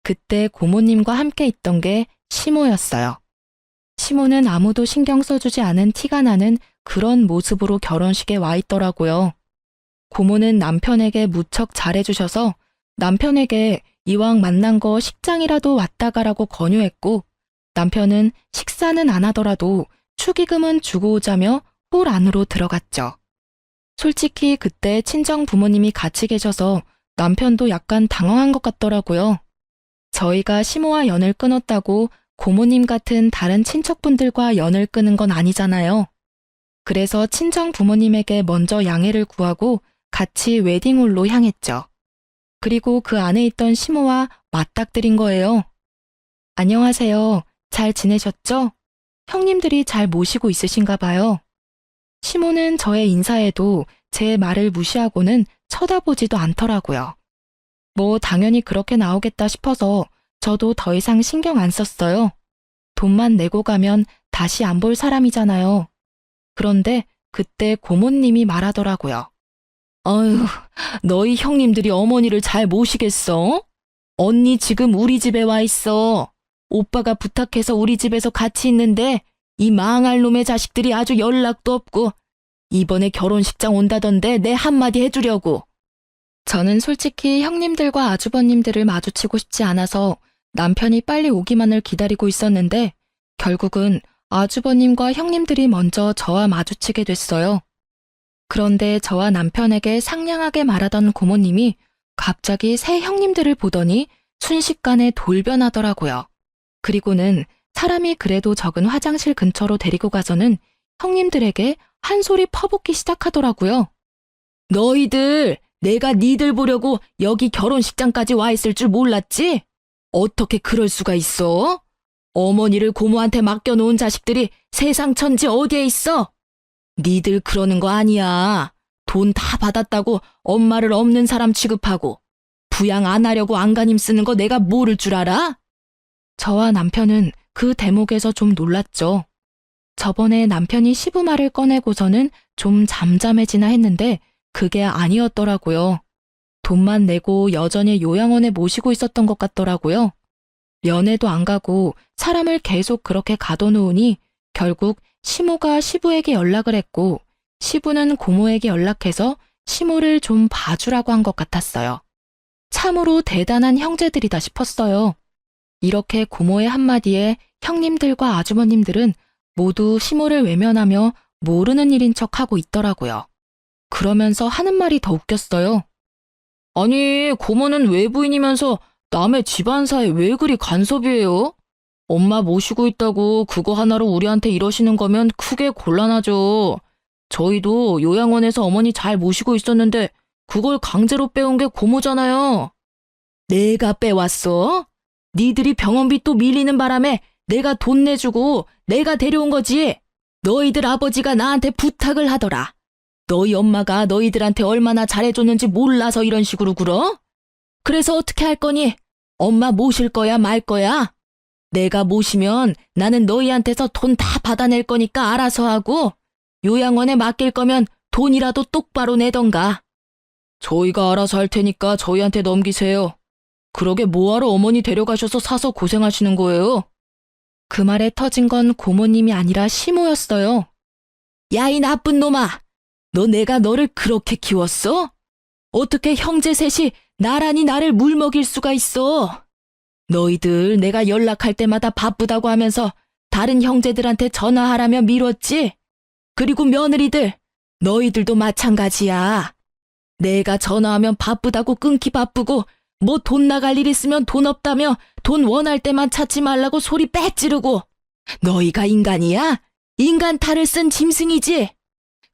그때 고모님과 함께 있던 게 시모였어요. 시모는 아무도 신경 써주지 않은 티가 나는 그런 모습으로 결혼식에 와 있더라고요. 고모는 남편에게 무척 잘해주셔서 남편에게 이왕 만난 거 식장이라도 왔다 가라고 권유했고 남편은 식사는 안 하더라도 축의금은 주고 오자며 홀 안으로 들어갔죠. 솔직히 그때 친정 부모님이 같이 계셔서 남편도 약간 당황한 것 같더라고요. 저희가 시모와 연을 끊었다고 고모님 같은 다른 친척분들과 연을 끊은 건 아니잖아요. 그래서 친정 부모님에게 먼저 양해를 구하고 같이 웨딩홀로 향했죠. 그리고 그 안에 있던 시모와 맞닥뜨린 거예요. 안녕하세요. 잘 지내셨죠? 형님들이 잘 모시고 있으신가 봐요. 시모는 저의 인사에도 제 말을 무시하고는 쳐다보지도 않더라고요. 뭐 당연히 그렇게 나오겠다 싶어서 저도 더 이상 신경 안 썼어요. 돈만 내고 가면 다시 안 볼 사람이잖아요. 그런데 그때 고모님이 말하더라고요. 어휴, 너희 형님들이 어머니를 잘 모시겠어? 언니 지금 우리 집에 와 있어. 오빠가 부탁해서 우리 집에서 같이 있는데 이 망할 놈의 자식들이 아주 연락도 없고 이번에 결혼식장 온다던데 내 한마디 해주려고. 저는 솔직히 형님들과 아주버님들을 마주치고 싶지 않아서 남편이 빨리 오기만을 기다리고 있었는데 결국은 아주버님과 형님들이 먼저 저와 마주치게 됐어요. 그런데 저와 남편에게 상냥하게 말하던 고모님이 갑자기 새 형님들을 보더니 순식간에 돌변하더라고요. 그리고는 사람이 그래도 적은 화장실 근처로 데리고 가서는 형님들에게 한 소리 퍼붓기 시작하더라고요. 너희들, 내가 니들 보려고 여기 결혼식장까지 와 있을 줄 몰랐지? 어떻게 그럴 수가 있어? 어머니를 고모한테 맡겨놓은 자식들이 세상 천지 어디에 있어? 니들 그러는 거 아니야. 돈 다 받았다고 엄마를 없는 사람 취급하고 부양 안 하려고 안간힘 쓰는 거 내가 모를 줄 알아? 저와 남편은 그 대목에서 좀 놀랐죠. 저번에 남편이 시부말을 꺼내고서는 좀 잠잠해지나 했는데 그게 아니었더라고요. 돈만 내고 여전히 요양원에 모시고 있었던 것 같더라고요. 면회도 안 가고 사람을 계속 그렇게 가둬놓으니 결국 시모가 시부에게 연락을 했고 시부는 고모에게 연락해서 시모를 좀 봐주라고 한 것 같았어요. 참으로 대단한 형제들이다 싶었어요. 이렇게 고모의 한마디에 형님들과 아주머님들은 모두 시모를 외면하며 모르는 일인 척하고 있더라고요. 그러면서 하는 말이 더 웃겼어요. 아니, 고모는 외부인이면서 남의 집안사에 왜 그리 간섭이에요? 엄마 모시고 있다고 그거 하나로 우리한테 이러시는 거면 크게 곤란하죠. 저희도 요양원에서 어머니 잘 모시고 있었는데 그걸 강제로 빼온 게 고모잖아요. 내가 빼왔어? 니들이 병원비 또 밀리는 바람에 내가 돈 내주고 내가 데려온 거지. 너희들 아버지가 나한테 부탁을 하더라. 너희 엄마가 너희들한테 얼마나 잘해줬는지 몰라서 이런 식으로 굴어? 그래서 어떻게 할 거니? 엄마 모실 거야 말 거야? 내가 모시면 나는 너희한테서 돈 다 받아낼 거니까 알아서 하고 요양원에 맡길 거면 돈이라도 똑바로 내던가. 저희가 알아서 할 테니까 저희한테 넘기세요. 그러게 뭐하러 어머니 데려가셔서 사서 고생하시는 거예요? 그 말에 터진 건 고모님이 아니라 시모였어요. 야, 이 나쁜 놈아! 너 내가 너를 그렇게 키웠어? 어떻게 형제 셋이 나란히 나를 물먹일 수가 있어? 너희들 내가 연락할 때마다 바쁘다고 하면서 다른 형제들한테 전화하라며 미뤘지? 그리고 며느리들, 너희들도 마찬가지야. 내가 전화하면 바쁘다고 끊기 바쁘고 뭐 돈 나갈 일 있으면 돈 없다며 돈 원할 때만 찾지 말라고 소리 빼찌르고. 너희가 인간이야? 인간 탈을 쓴 짐승이지?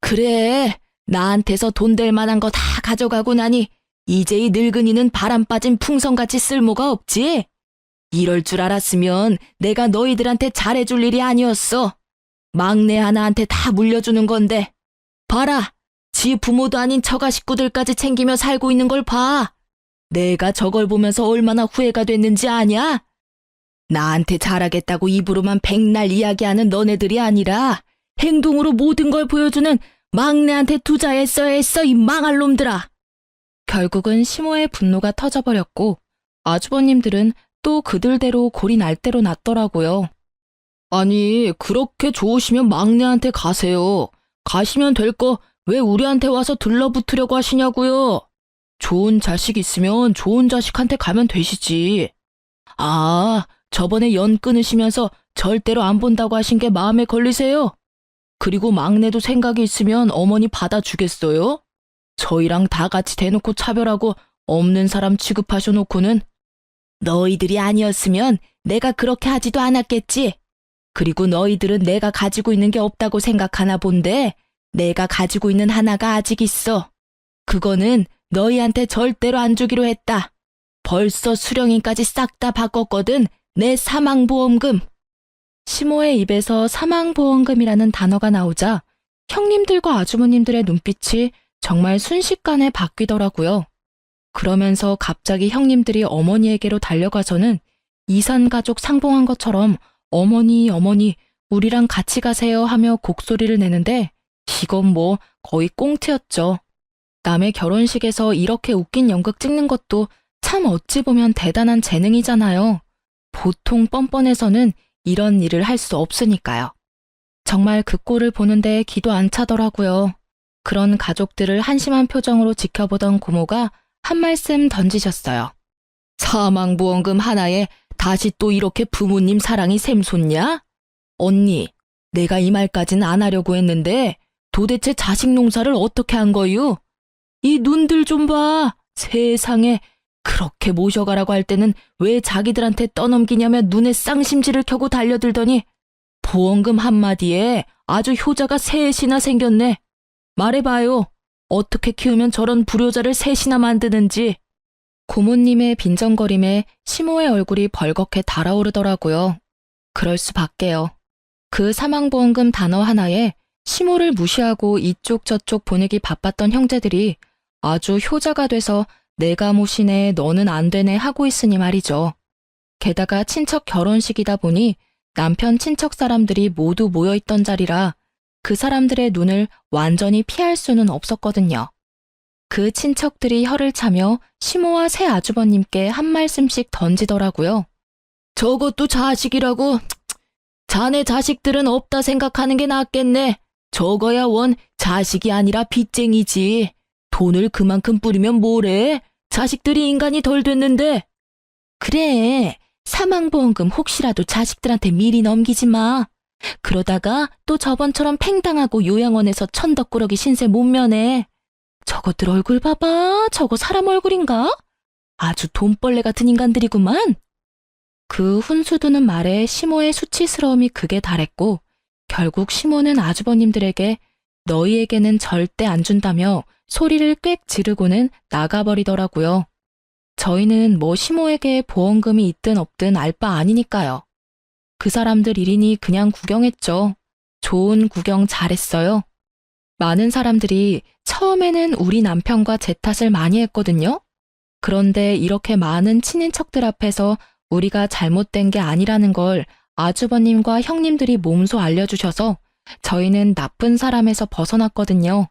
그래, 나한테서 돈 될 만한 거 다 가져가고 나니 이제 이 늙은이는 바람 빠진 풍선같이 쓸모가 없지? 이럴 줄 알았으면 내가 너희들한테 잘해줄 일이 아니었어. 막내 하나한테 다 물려주는 건데. 봐라, 지 부모도 아닌 처가 식구들까지 챙기며 살고 있는 걸 봐. 내가 저걸 보면서 얼마나 후회가 됐는지 아냐? 나한테 잘하겠다고 입으로만 백날 이야기하는 너네들이 아니라 행동으로 모든 걸 보여주는 막내한테 투자했어야 했어, 이 망할 놈들아. 결국은 시모의 분노가 터져버렸고 아주버님들은 또 그들대로 골이 날 대로 났더라고요. 아니, 그렇게 좋으시면 막내한테 가세요. 가시면 될 거 왜 우리한테 와서 들러붙으려고 하시냐고요. 좋은 자식 있으면 좋은 자식한테 가면 되시지. 아, 저번에 연 끊으시면서 절대로 안 본다고 하신 게 마음에 걸리세요? 그리고 막내도 생각이 있으면 어머니 받아주겠어요? 저희랑 다 같이 대놓고 차별하고 없는 사람 취급하셔놓고는. 너희들이 아니었으면 내가 그렇게 하지도 않았겠지. 그리고 너희들은 내가 가지고 있는 게 없다고 생각하나 본데 내가 가지고 있는 하나가 아직 있어. 그거는 너희한테 절대로 안 주기로 했다. 벌써 수령인까지 싹 다 바꿨거든. 내 사망보험금. 시모의 입에서 사망보험금이라는 단어가 나오자 형님들과 아주버님들의 눈빛이 정말 순식간에 바뀌더라고요. 그러면서 갑자기 형님들이 어머니에게로 달려가서는 이산가족 상봉한 것처럼 어머니, 어머니, 우리랑 같이 가세요 하며 곡소리를 내는데 이건 뭐 거의 꽁트였죠. 남의 결혼식에서 이렇게 웃긴 연극 찍는 것도 참 어찌 보면 대단한 재능이잖아요. 보통 뻔뻔해서는 이런 일을 할 수 없으니까요. 정말 그 꼴을 보는데 기도 안 차더라고요. 그런 가족들을 한심한 표정으로 지켜보던 고모가 한 말씀 던지셨어요. 사망보험금 하나에 다시 또 이렇게 부모님 사랑이 샘솟냐? 언니, 내가 이 말까진 안 하려고 했는데 도대체 자식 농사를 어떻게 한 거유? 이 눈들 좀 봐. 세상에 그렇게 모셔가라고 할 때는 왜 자기들한테 떠넘기냐며 눈에 쌍심지를 켜고 달려들더니 보험금 한마디에 아주 효자가 셋이나 생겼네. 말해봐요. 어떻게 키우면 저런 불효자를 셋이나 만드는지. 고모님의 빈정거림에 시모의 얼굴이 벌겋게 달아오르더라고요. 그럴 수밖에요. 그 사망보험금 단어 하나에 시모를 무시하고 이쪽 저쪽 보내기 바빴던 형제들이 아주 효자가 돼서 내가 모시네 너는 안 되네 하고 있으니 말이죠. 게다가 친척 결혼식이다 보니 남편 친척 사람들이 모두 모여있던 자리라 그 사람들의 눈을 완전히 피할 수는 없었거든요. 그 친척들이 혀를 차며 시모와 새 아주버님께 한 말씀씩 던지더라고요. 저것도 자식이라고? 자네 자식들은 없다 생각하는 게 낫겠네. 저거야 원 자식이 아니라 빚쟁이지. 돈을 그만큼 뿌리면 뭐래? 자식들이 인간이 덜 됐는데. 그래, 사망보험금 혹시라도 자식들한테 미리 넘기지 마. 그러다가 또 저번처럼 팽당하고 요양원에서 천덕꾸러기 신세 못 면해. 저것들 얼굴 봐봐. 저거 사람 얼굴인가? 아주 돈벌레 같은 인간들이구만. 그 훈수두는 말에 시모의 수치스러움이 극에 달했고 결국 시모는 아주버님들에게 너희에게는 절대 안 준다며 소리를 꽥 지르고는 나가버리더라고요. 저희는 뭐 시모에게 보험금이 있든 없든 알 바 아니니까요. 그 사람들 일이니 그냥 구경했죠. 좋은 구경 잘했어요. 많은 사람들이 처음에는 우리 남편과 제 탓을 많이 했거든요. 그런데 이렇게 많은 친인척들 앞에서 우리가 잘못된 게 아니라는 걸 아주버님과 형님들이 몸소 알려주셔서 저희는 나쁜 사람에서 벗어났거든요.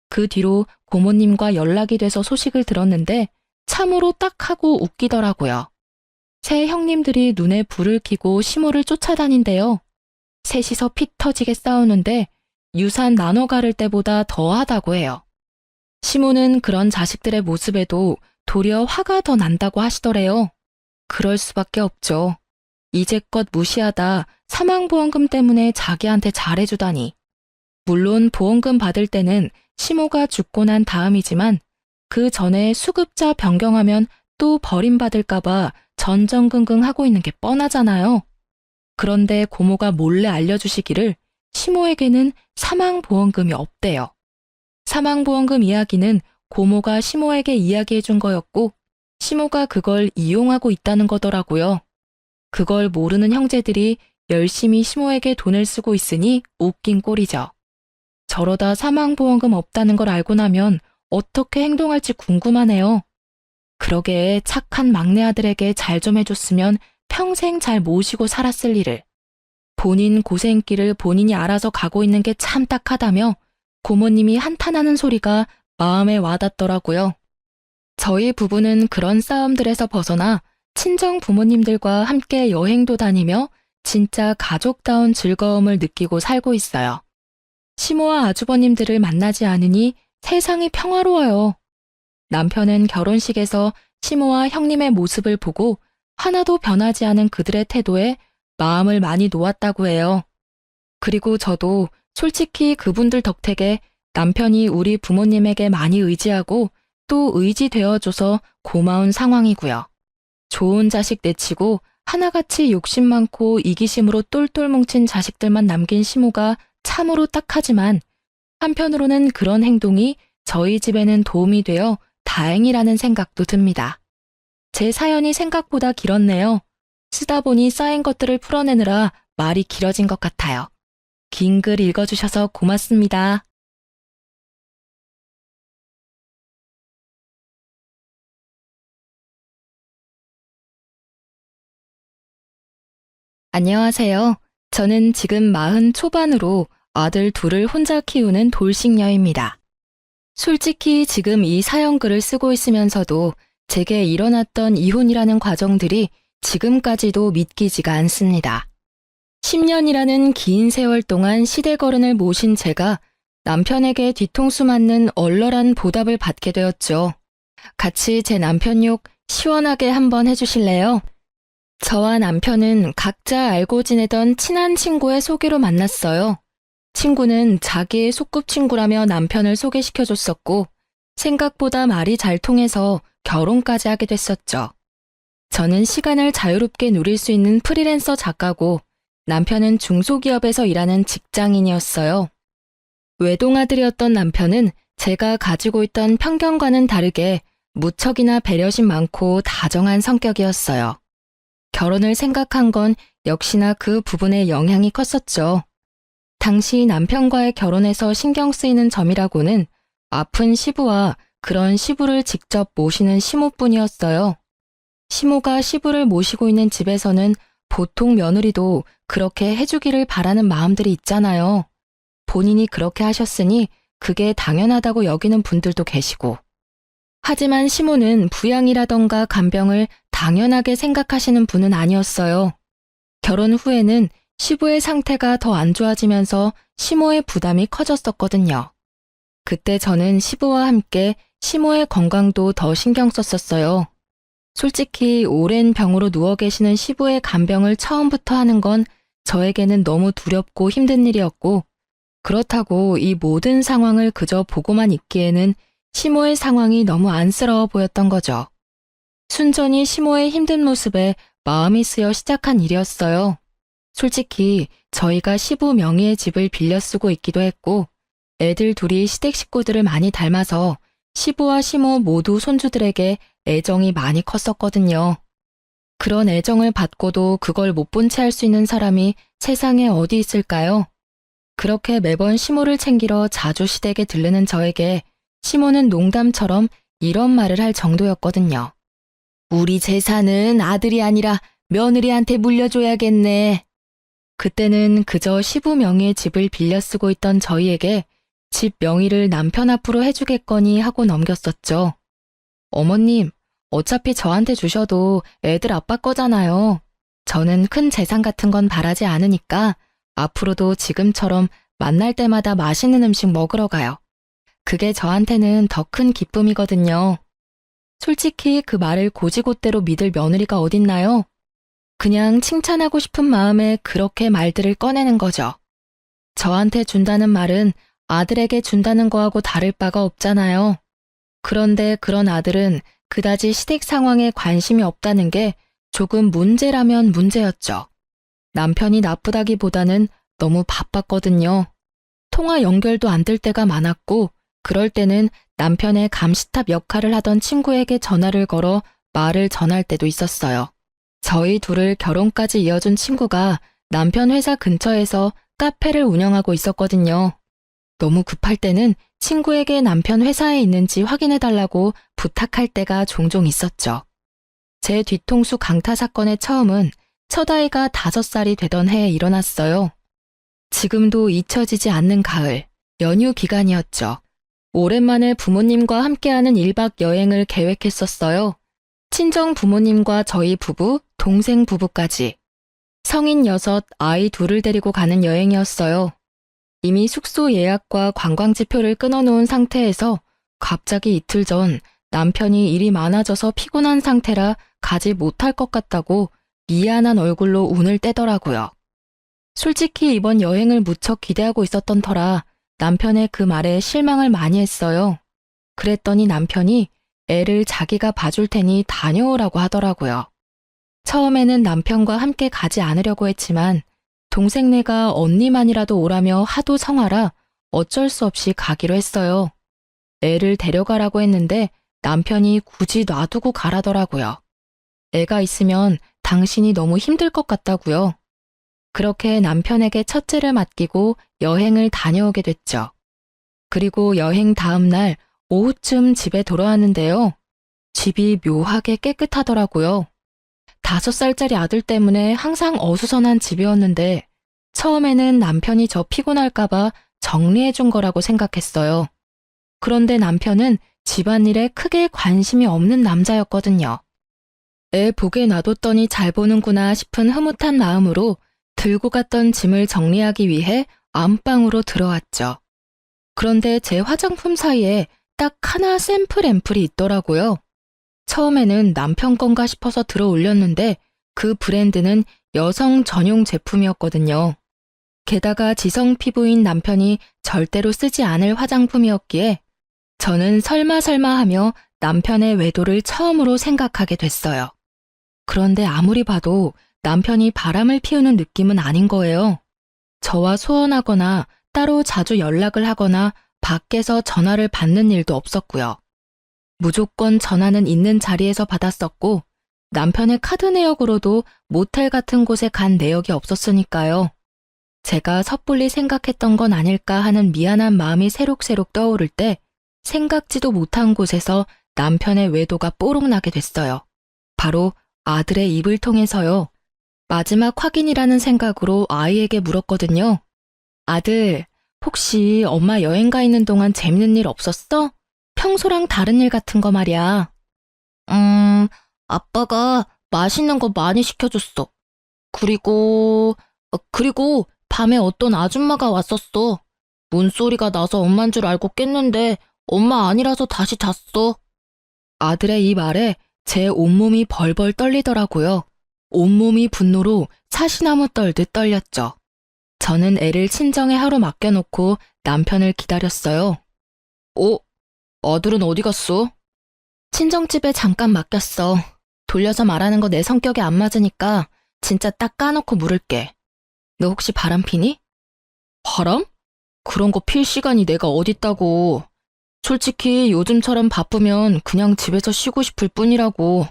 그 뒤로 고모님과 연락이 돼서 소식을 들었는데 참으로 딱하고 웃기더라고요. 새 형님들이 눈에 불을 켜고 시모를 쫓아다닌대요. 셋이서 피 터지게 싸우는데 유산 나눠 가를 때보다 더하다고 해요. 시모는 그런 자식들의 모습에도 도리어 화가 더 난다고 하시더래요. 그럴 수밖에 없죠. 이제껏 무시하다 사망보험금 때문에 자기한테 잘해주다니. 물론 보험금 받을 때는 시모가 죽고 난 다음이지만 그 전에 수급자 변경하면 또 버림받을까봐 전전긍긍 하고 있는 게 뻔하잖아요. 그런데 고모가 몰래 알려주시기를 시모에게는 사망보험금이 없대요. 사망보험금 이야기는 고모가 시모에게 이야기해준 거였고 시모가 그걸 이용하고 있다는 거더라고요. 그걸 모르는 형제들이 열심히 시모에게 돈을 쓰고 있으니 웃긴 꼴이죠. 저러다 사망보험금 없다는 걸 알고 나면 어떻게 행동할지 궁금하네요. 그러게 착한 막내 아들에게 잘 좀 해줬으면 평생 잘 모시고 살았을 일을. 본인 고생길을 본인이 알아서 가고 있는 게 참 딱하다며 고모님이 한탄하는 소리가 마음에 와닿더라고요. 저희 부부는 그런 싸움들에서 벗어나 친정 부모님들과 함께 여행도 다니며 진짜 가족다운 즐거움을 느끼고 살고 있어요. 시모와 아주버님들을 만나지 않으니 세상이 평화로워요. 남편은 결혼식에서 시모와 형님의 모습을 보고 하나도 변하지 않은 그들의 태도에 마음을 많이 놓았다고 해요. 그리고 저도 솔직히 그분들 덕택에 남편이 우리 부모님에게 많이 의지하고 또 의지되어줘서 고마운 상황이고요. 좋은 자식 내치고 하나같이 욕심 많고 이기심으로 똘똘 뭉친 자식들만 남긴 시모가 참으로 딱하지만 한편으로는 그런 행동이 저희 집에는 도움이 되어 다행이라는 생각도 듭니다. 제 사연이 생각보다 길었네요. 쓰다 보니 쌓인 것들을 풀어내느라 말이 길어진 것 같아요. 긴 글 읽어주셔서 고맙습니다. 안녕하세요. 저는 지금 40 초반으로 아들 둘을 혼자 키우는 돌싱녀입니다. 솔직히 지금 이 사연글을 쓰고 있으면서도 제게 일어났던 이혼이라는 과정들이 지금까지도 믿기지가 않습니다. 10년이라는 긴 세월 동안 시대거른을 모신 제가 남편에게 뒤통수 맞는 얼얼한 보답을 받게 되었죠. 같이 제 남편 욕 시원하게 한번 해주실래요? 저와 남편은 각자 알고 지내던 친한 친구의 소개로 만났어요. 친구는 자기의 소꿉친구라며 남편을 소개시켜줬었고 생각보다 말이 잘 통해서 결혼까지 하게 됐었죠. 저는 시간을 자유롭게 누릴 수 있는 프리랜서 작가고 남편은 중소기업에서 일하는 직장인이었어요. 외동아들이었던 남편은 제가 가지고 있던 편견과는 다르게 무척이나 배려심 많고 다정한 성격이었어요. 결혼을 생각한 건 역시나 그 부분에 영향이 컸었죠. 당시 남편과의 결혼에서 신경 쓰이는 점이라고는 아픈 시부와 그런 시부를 직접 모시는 시모뿐이었어요. 시모가 시부를 모시고 있는 집에서는 보통 며느리도 그렇게 해주기를 바라는 마음들이 있잖아요. 본인이 그렇게 하셨으니 그게 당연하다고 여기는 분들도 계시고. 하지만 시모는 부양이라던가 간병을 당연하게 생각하시는 분은 아니었어요. 결혼 후에는 시부의 상태가 더 안 좋아지면서 시모의 부담이 커졌었거든요. 그때 저는 시부와 함께 시모의 건강도 더 신경 썼었어요. 솔직히 오랜 병으로 누워 계시는 시부의 간병을 처음부터 하는 건 저에게는 너무 두렵고 힘든 일이었고, 그렇다고 이 모든 상황을 그저 보고만 있기에는 시모의 상황이 너무 안쓰러워 보였던 거죠. 순전히 시모의 힘든 모습에 마음이 쓰여 시작한 일이었어요. 솔직히 저희가 시부 명의의 집을 빌려 쓰고 있기도 했고 애들 둘이 시댁 식구들을 많이 닮아서 시부와 시모 모두 손주들에게 애정이 많이 컸었거든요. 그런 애정을 받고도 그걸 못 본 채 할 수 있는 사람이 세상에 어디 있을까요? 그렇게 매번 시모를 챙기러 자주 시댁에 들르는 저에게 시모는 농담처럼 이런 말을 할 정도였거든요. 우리 재산은 아들이 아니라 며느리한테 물려줘야겠네. 그때는 그저 시부 명의의 집을 빌려 쓰고 있던 저희에게 집 명의를 남편 앞으로 해주겠거니 하고 넘겼었죠. 어머님, 어차피 저한테 주셔도 애들 아빠 거잖아요. 저는 큰 재산 같은 건 바라지 않으니까 앞으로도 지금처럼 만날 때마다 맛있는 음식 먹으러 가요. 그게 저한테는 더 큰 기쁨이거든요. 솔직히 그 말을 고지고대로 믿을 며느리가 어딨나요? 그냥 칭찬하고 싶은 마음에 그렇게 말들을 꺼내는 거죠. 저한테 준다는 말은 아들에게 준다는 거하고 다를 바가 없잖아요. 그런데 그런 아들은 그다지 시댁 상황에 관심이 없다는 게 조금 문제라면 문제였죠. 남편이 나쁘다기보다는 너무 바빴거든요. 통화 연결도 안 될 때가 많았고 그럴 때는 남편의 감시탑 역할을 하던 친구에게 전화를 걸어 말을 전할 때도 있었어요. 저희 둘을 결혼까지 이어준 친구가 남편 회사 근처에서 카페를 운영하고 있었거든요. 너무 급할 때는 친구에게 남편 회사에 있는지 확인해달라고 부탁할 때가 종종 있었죠. 제 뒤통수 강타 사건의 처음은 첫 아이가 5살이 되던 해에 일어났어요. 지금도 잊혀지지 않는 가을, 연휴 기간이었죠. 오랜만에 부모님과 함께하는 1박 여행을 계획했었어요. 친정 부모님과 저희 부부, 동생 부부까지. 성인 6, 아이 2을 데리고 가는 여행이었어요. 이미 숙소 예약과 관광지표를 끊어놓은 상태에서 갑자기 이틀 전 남편이 일이 많아져서 피곤한 상태라 가지 못할 것 같다고 미안한 얼굴로 운을 떼더라고요. 솔직히 이번 여행을 무척 기대하고 있었던 터라 남편의 그 말에 실망을 많이 했어요. 그랬더니 남편이 애를 자기가 봐줄 테니 다녀오라고 하더라고요. 처음에는 남편과 함께 가지 않으려고 했지만 동생네가 언니만이라도 오라며 하도 성화라 어쩔 수 없이 가기로 했어요. 애를 데려가라고 했는데 남편이 굳이 놔두고 가라더라고요. 애가 있으면 당신이 너무 힘들 것 같다고요. 그렇게 남편에게 첫째를 맡기고 여행을 다녀오게 됐죠. 그리고 여행 다음 날 오후쯤 집에 돌아왔는데요. 집이 묘하게 깨끗하더라고요. 5살짜리 아들 때문에 항상 어수선한 집이었는데 처음에는 남편이 저 피곤할까봐 정리해준 거라고 생각했어요. 그런데 남편은 집안일에 크게 관심이 없는 남자였거든요. 애 보게 놔뒀더니 잘 보는구나 싶은 흐뭇한 마음으로 들고 갔던 짐을 정리하기 위해 안방으로 들어왔죠. 그런데 제 화장품 사이에 딱 하나 샘플 앰플이 있더라고요. 처음에는 남편 건가 싶어서 들어 올렸는데 그 브랜드는 여성 전용 제품이었거든요. 게다가 지성 피부인 남편이 절대로 쓰지 않을 화장품이었기에 저는 설마 하며 남편의 외도를 처음으로 생각하게 됐어요. 그런데 아무리 봐도 남편이 바람을 피우는 느낌은 아닌 거예요. 저와 소원하거나 따로 자주 연락을 하거나 밖에서 전화를 받는 일도 없었고요. 무조건 전화는 있는 자리에서 받았었고 남편의 카드 내역으로도 모텔 같은 곳에 간 내역이 없었으니까요. 제가 섣불리 생각했던 건 아닐까 하는 미안한 마음이 새록새록 떠오를 때 생각지도 못한 곳에서 남편의 외도가 뽀록나게 됐어요. 바로 아들의 입을 통해서요. 마지막 확인이라는 생각으로 아이에게 물었거든요. 아들, 혹시 엄마 여행 가 있는 동안 재밌는 일 없었어? 평소랑 다른 일 같은 거 말이야. 아빠가 맛있는 거 많이 시켜줬어. 그리고 밤에 어떤 아줌마가 왔었어. 문소리가 나서 엄만 줄 알고 깼는데 엄마 아니라서 다시 잤어. 아들의 이 말에 제 온몸이 벌벌 떨리더라고요. 온몸이 분노로 사시나무 떨듯 떨렸죠. 저는 애를 친정에 하루 맡겨놓고 남편을 기다렸어요. 아들은 어디 갔어? 친정집에 잠깐 맡겼어. 돌려서 말하는 거 내 성격에 안 맞으니까 진짜 딱 까놓고 물을게. 너 혹시 바람 피니? 바람? 그런 거 필 시간이 내가 어딨다고. 솔직히 요즘처럼 바쁘면 그냥 집에서 쉬고 싶을 뿐이라고.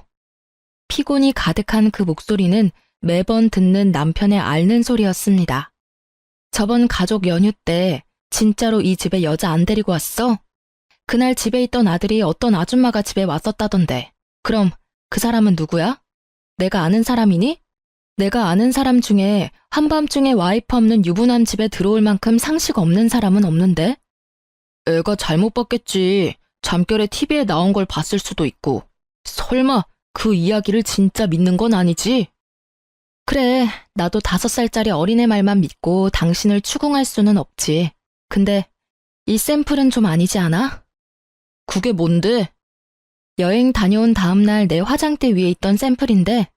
피곤이 가득한 그 목소리는 매번 듣는 남편의 앓는 소리였습니다. 저번 가족 연휴 때 진짜로 이 집에 여자 안 데리고 왔어? 그날 집에 있던 아들이 어떤 아줌마가 집에 왔었다던데. 그럼 그 사람은 누구야? 내가 아는 사람이니? 내가 아는 사람 중에 한밤중에 와이프 없는 유부남 집에 들어올 만큼 상식 없는 사람은 없는데? 애가 잘못 봤겠지. 잠결에 TV에 나온 걸 봤을 수도 있고. 설마 그 이야기를 진짜 믿는 건 아니지? 그래, 나도 5살짜리 어린애 말만 믿고 당신을 추궁할 수는 없지. 근데 이 샘플은 좀 아니지 않아? 그게 뭔데? 여행 다녀온 다음 날 내 화장대 위에 있던 샘플인데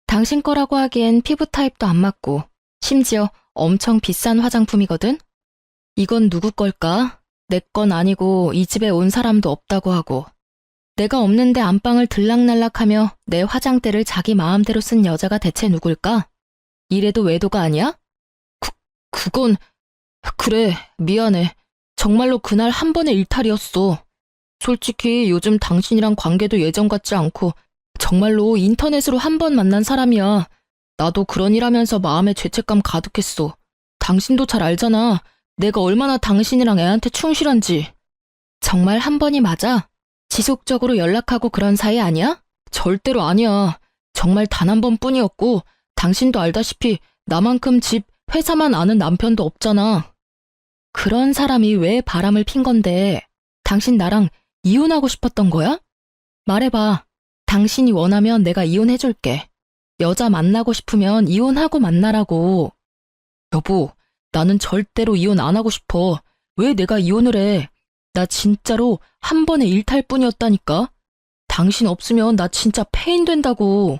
당신 거라고 하기엔 피부 타입도 안 맞고 심지어 엄청 비싼 화장품이거든? 이건 누구 걸까? 내 건 아니고 이 집에 온 사람도 없다고 하고 내가 없는데 안방을 들락날락하며 내 화장대를 자기 마음대로 쓴 여자가 대체 누굴까? 이래도 외도가 아니야? 그건... 그래, 미안해. 정말로 그날 한 번의 일탈이었어. 솔직히 요즘 당신이랑 관계도 예전 같지 않고 정말로 인터넷으로 한 번 만난 사람이야. 나도 그런 일 하면서 마음에 죄책감 가득했어. 당신도 잘 알잖아. 내가 얼마나 당신이랑 애한테 충실한지. 정말 한 번이 맞아? 지속적으로 연락하고 그런 사이 아니야? 절대로 아니야. 정말 단 한 번뿐이었고 당신도 알다시피 나만큼 집, 회사만 아는 남편도 없잖아. 그런 사람이 왜 바람을 핀 건데 당신 나랑 이혼하고 싶었던 거야? 말해봐. 당신이 원하면 내가 이혼해줄게. 여자 만나고 싶으면 이혼하고 만나라고. 여보, 나는 절대로 이혼 안 하고 싶어. 왜 내가 이혼을 해? 나 진짜로 한 번의 일탈뿐이었다니까? 당신 없으면 나 진짜 폐인 된다고.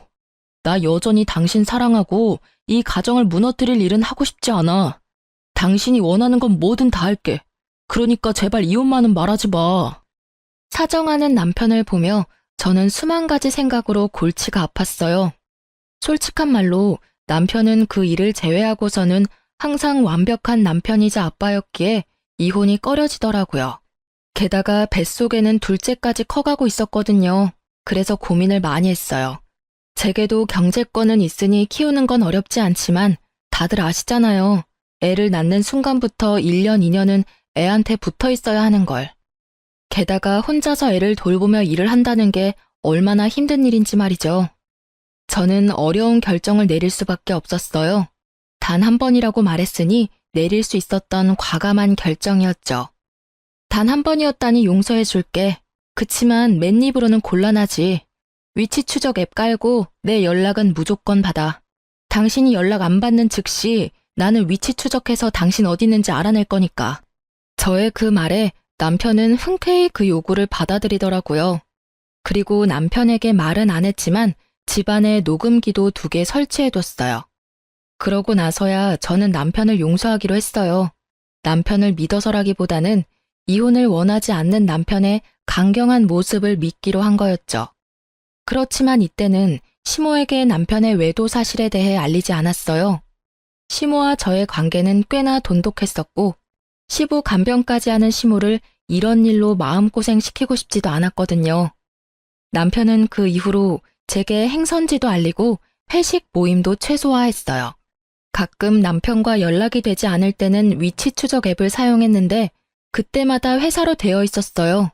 나 여전히 당신 사랑하고 이 가정을 무너뜨릴 일은 하고 싶지 않아. 당신이 원하는 건 뭐든 다 할게. 그러니까 제발 이혼만은 말하지 마. 사정하는 남편을 보며 저는 수만 가지 생각으로 골치가 아팠어요. 솔직한 말로 남편은 그 일을 제외하고서는 항상 완벽한 남편이자 아빠였기에 이혼이 꺼려지더라고요. 게다가 뱃속에는 둘째까지 커가고 있었거든요. 그래서 고민을 많이 했어요. 제게도 경제권은 있으니 키우는 건 어렵지 않지만 다들 아시잖아요. 애를 낳는 순간부터 1년, 2년은 애한테 붙어 있어야 하는 걸. 게다가 혼자서 애를 돌보며 일을 한다는 게 얼마나 힘든 일인지 말이죠. 저는 어려운 결정을 내릴 수밖에 없었어요. 단 한 번이라고 말했으니 내릴 수 있었던 과감한 결정이었죠. 단 한 번이었다니 용서해 줄게. 그치만 맨입으로는 곤란하지. 위치 추적 앱 깔고 내 연락은 무조건 받아. 당신이 연락 안 받는 즉시 나는 위치 추적해서 당신 어디 있는지 알아낼 거니까. 저의 그 말에 남편은 흔쾌히 그 요구를 받아들이더라고요. 그리고 남편에게 말은 안 했지만 집안에 녹음기도 2개 설치해뒀어요. 그러고 나서야 저는 남편을 용서하기로 했어요. 남편을 믿어서라기보다는 이혼을 원하지 않는 남편의 강경한 모습을 믿기로 한 거였죠. 그렇지만 이때는 시모에게 남편의 외도 사실에 대해 알리지 않았어요. 시모와 저의 관계는 꽤나 돈독했었고 시부 간병까지 하는 시모를 이런 일로 마음고생시키고 싶지도 않았거든요. 남편은 그 이후로 제게 행선지도 알리고 회식 모임도 최소화했어요. 가끔 남편과 연락이 되지 않을 때는 위치 추적 앱을 사용했는데 그때마다 회사로 되어 있었어요.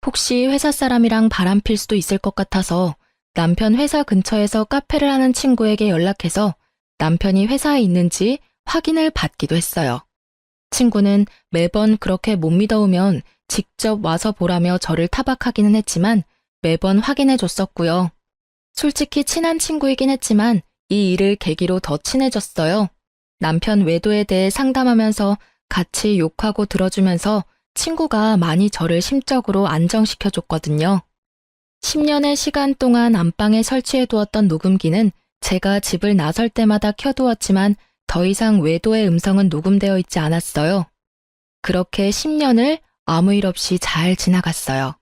혹시 회사 사람이랑 바람필 수도 있을 것 같아서 남편 회사 근처에서 카페를 하는 친구에게 연락해서 남편이 회사에 있는지 확인을 받기도 했어요. 친구는 매번 그렇게 못 믿어오면 직접 와서 보라며 저를 타박하기는 했지만 매번 확인해 줬었고요. 솔직히 친한 친구이긴 했지만 이 일을 계기로 더 친해졌어요. 남편 외도에 대해 상담하면서 같이 욕하고 들어주면서 친구가 많이 저를 심적으로 안정시켜줬거든요. 10년의 시간 동안 안방에 설치해두었던 녹음기는 제가 집을 나설 때마다 켜두었지만 더 이상 외도의 음성은 녹음되어 있지 않았어요. 그렇게 10년을 아무 일 없이 잘 지나갔어요.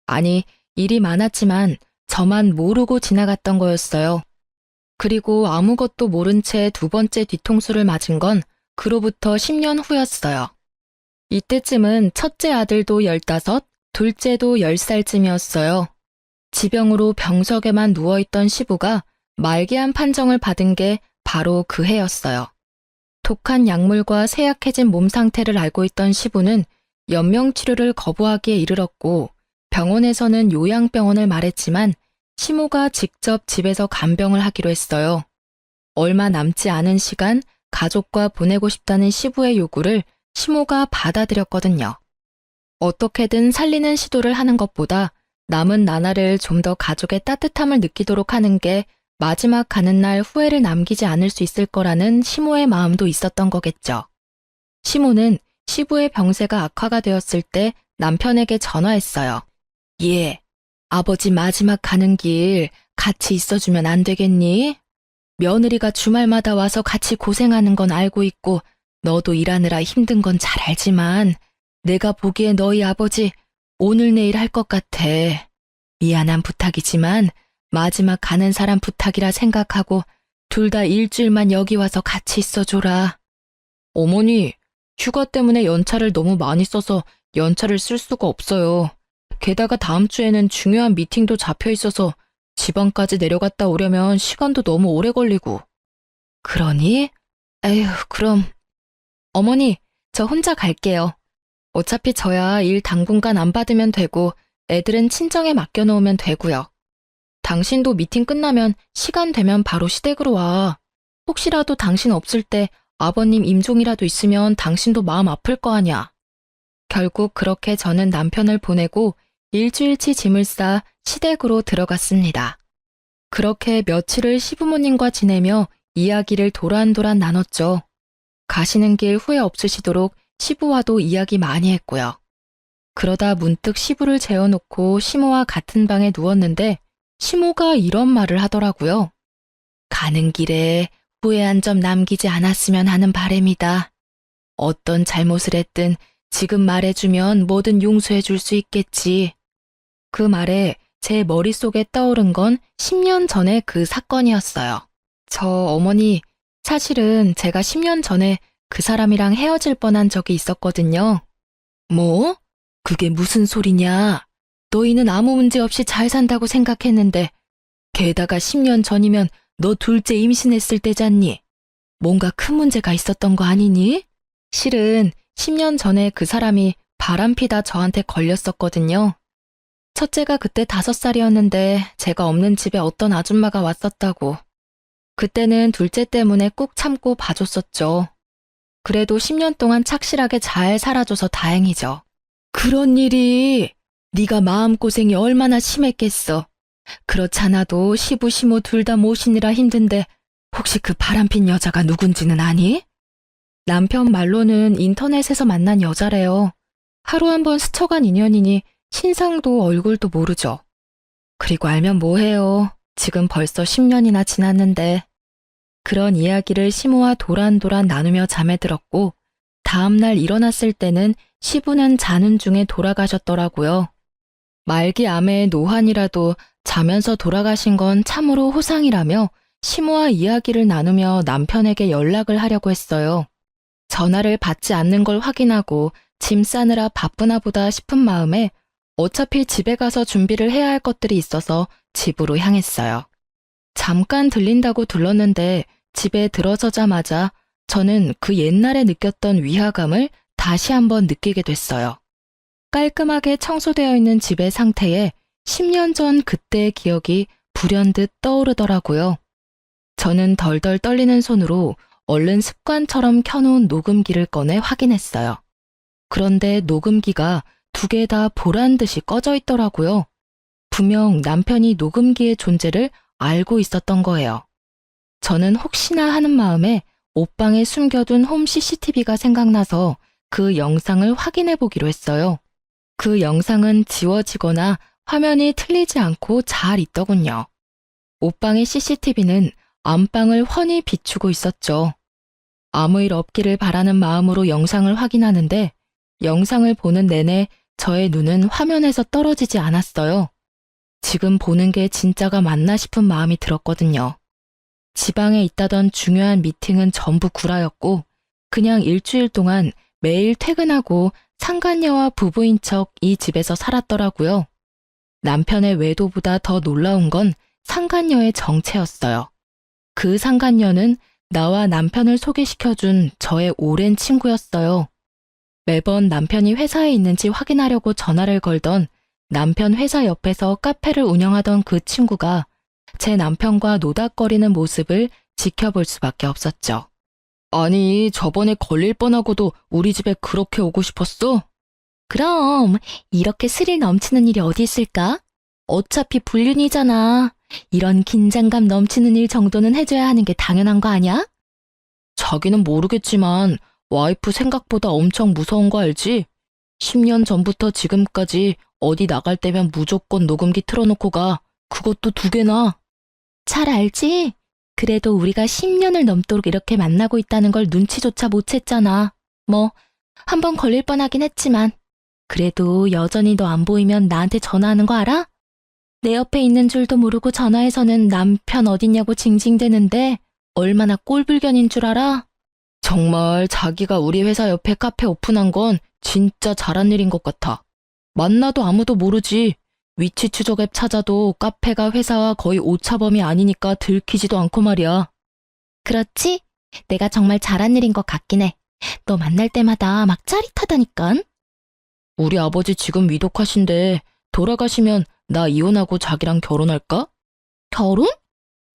아니, 일이 많았지만 저만 모르고 지나갔던 거였어요. 그리고 아무것도 모른 채 2번째 뒤통수를 맞은 건 그로부터 10년 후였어요. 이때쯤은 첫째 아들도 15, 둘째도 10살쯤이었어요. 지병으로 병석에만 누워있던 시부가 말기암 판정을 받은 게 바로 그 해였어요. 독한 약물과 쇠약해진 몸 상태를 알고 있던 시부는 연명치료를 거부하기에 이르렀고 병원에서는 요양병원을 말했지만 시모가 직접 집에서 간병을 하기로 했어요. 얼마 남지 않은 시간 가족과 보내고 싶다는 시부의 요구를 시모가 받아들였거든요. 어떻게든 살리는 시도를 하는 것보다 남은 나날을 좀 더 가족의 따뜻함을 느끼도록 하는 게 마지막 가는 날 후회를 남기지 않을 수 있을 거라는 시모의 마음도 있었던 거겠죠. 시모는 시부의 병세가 악화가 되었을 때 남편에게 전화했어요. 예, 아버지 마지막 가는 길 같이 있어주면 안 되겠니? 며느리가 주말마다 와서 같이 고생하는 건 알고 있고 너도 일하느라 힘든 건 잘 알지만 내가 보기에 너희 아버지 오늘 내일 할 것 같아. 미안한 부탁이지만 마지막 가는 사람 부탁이라 생각하고 둘 다 일주일만 여기 와서 같이 있어줘라. 어머니, 휴가 때문에 연차를 너무 많이 써서 연차를 쓸 수가 없어요. 게다가 다음 주에는 중요한 미팅도 잡혀 있어서 지방까지 내려갔다 오려면 시간도 너무 오래 걸리고. 그러니? 에휴, 그럼. 어머니, 저 혼자 갈게요. 어차피 저야 일 당분간 안 받으면 되고 애들은 친정에 맡겨놓으면 되고요. 당신도 미팅 끝나면 시간 되면 바로 시댁으로 와. 혹시라도 당신 없을 때 아버님 임종이라도 있으면 당신도 마음 아플 거 아냐. 결국 그렇게 저는 남편을 보내고 일주일치 짐을 싸 시댁으로 들어갔습니다. 그렇게 며칠을 시부모님과 지내며 이야기를 도란도란 나눴죠. 가시는 길 후회 없으시도록 시부와도 이야기 많이 했고요. 그러다 문득 시부를 재워놓고 시모와 같은 방에 누웠는데 시모가 이런 말을 하더라고요. 가는 길에 후회한 점 남기지 않았으면 하는 바람이다. 어떤 잘못을 했든 지금 말해주면 뭐든 용서해 줄 수 있겠지. 그 말에 제 머릿속에 떠오른 건 10년 전의 그 사건이었어요. 저 어머니, 사실은 제가 10년 전에 그 사람이랑 헤어질 뻔한 적이 있었거든요. 뭐? 그게 무슨 소리냐? 너희는 아무 문제 없이 잘 산다고 생각했는데 게다가 10년 전이면 너 둘째 임신했을 때잖니. 뭔가 큰 문제가 있었던 거 아니니? 실은 10년 전에 그 사람이 바람피다 저한테 걸렸었거든요. 첫째가 그때 5살이었는데 제가 없는 집에 어떤 아줌마가 왔었다고. 그때는 둘째 때문에 꾹 참고 봐줬었죠. 그래도 10년 동안 착실하게 잘 살아줘서 다행이죠. 그런 일이 네가 마음고생이 얼마나 심했겠어. 그렇잖아도 시부 시모 둘 다 모시느라 힘든데 혹시 그 바람핀 여자가 누군지는 아니? 남편 말로는 인터넷에서 만난 여자래요. 하루 한 번 스쳐간 인연이니 신상도 얼굴도 모르죠. 그리고 알면 뭐해요. 지금 벌써 10년이나 지났는데. 그런 이야기를 시모와 도란도란 나누며 잠에 들었고 다음날 일어났을 때는 시부는 자는 중에 돌아가셨더라고요. 말기 암의 노환이라도 자면서 돌아가신 건 참으로 호상이라며 시모와 이야기를 나누며 남편에게 연락을 하려고 했어요. 전화를 받지 않는 걸 확인하고 짐 싸느라 바쁘나 보다 싶은 마음에 어차피 집에 가서 준비를 해야 할 것들이 있어서 집으로 향했어요. 잠깐 들린다고 들렀는데 집에 들어서자마자 저는 그 옛날에 느꼈던 위화감을 다시 한번 느끼게 됐어요. 깔끔하게 청소되어 있는 집의 상태에 10년 전 그때의 기억이 불현듯 떠오르더라고요. 저는 덜덜 떨리는 손으로 얼른 습관처럼 켜놓은 녹음기를 꺼내 확인했어요. 그런데 녹음기가 2개 다 보란 듯이 꺼져 있더라고요. 분명 남편이 녹음기의 존재를 알고 있었던 거예요. 저는 혹시나 하는 마음에 옷방에 숨겨둔 홈 CCTV가 생각나서 그 영상을 확인해 보기로 했어요. 그 영상은 지워지거나 화면이 틀리지 않고 잘 있더군요. 옷방의 CCTV는 안방을 훤히 비추고 있었죠. 아무 일 없기를 바라는 마음으로 영상을 확인하는데 영상을 보는 내내 저의 눈은 화면에서 떨어지지 않았어요. 지금 보는 게 진짜가 맞나 싶은 마음이 들었거든요. 지방에 있다던 중요한 미팅은 전부 구라였고 그냥 일주일 동안 매일 퇴근하고 상간녀와 부부인 척 이 집에서 살았더라고요. 남편의 외도보다 더 놀라운 건 상간녀의 정체였어요. 그 상간녀는 나와 남편을 소개시켜준 저의 오랜 친구였어요. 매번 남편이 회사에 있는지 확인하려고 전화를 걸던 남편 회사 옆에서 카페를 운영하던 그 친구가 제 남편과 노닥거리는 모습을 지켜볼 수밖에 없었죠. 아니, 저번에 걸릴 뻔하고도 우리 집에 그렇게 오고 싶었어? 그럼 이렇게 스릴 넘치는 일이 어디 있을까? 어차피 불륜이잖아. 이런 긴장감 넘치는 일 정도는 해줘야 하는 게 당연한 거 아니야? 자기는 모르겠지만 와이프 생각보다 엄청 무서운 거 알지? 10년 전부터 지금까지 어디 나갈 때면 무조건 녹음기 틀어놓고 가. 그것도 2개나. 잘 알지? 그래도 우리가 10년을 넘도록 이렇게 만나고 있다는 걸 눈치조차 못 챘잖아. 뭐, 한번 걸릴 뻔하긴 했지만. 그래도 여전히 너 안 보이면 나한테 전화하는 거 알아? 내 옆에 있는 줄도 모르고 전화해서는 남편 어딨냐고 징징대는데 얼마나 꼴불견인 줄 알아? 정말 자기가 우리 회사 옆에 카페 오픈한 건 진짜 잘한 일인 것 같아. 만나도 아무도 모르지. 위치 추적 앱 찾아도 카페가 회사와 거의 오차범위 아니니까 들키지도 않고 말이야. 그렇지? 내가 정말 잘한 일인 것 같긴 해. 너 만날 때마다 막 짜릿하다니깐. 우리 아버지 지금 위독하신데 돌아가시면 나 이혼하고 자기랑 결혼할까? 결혼?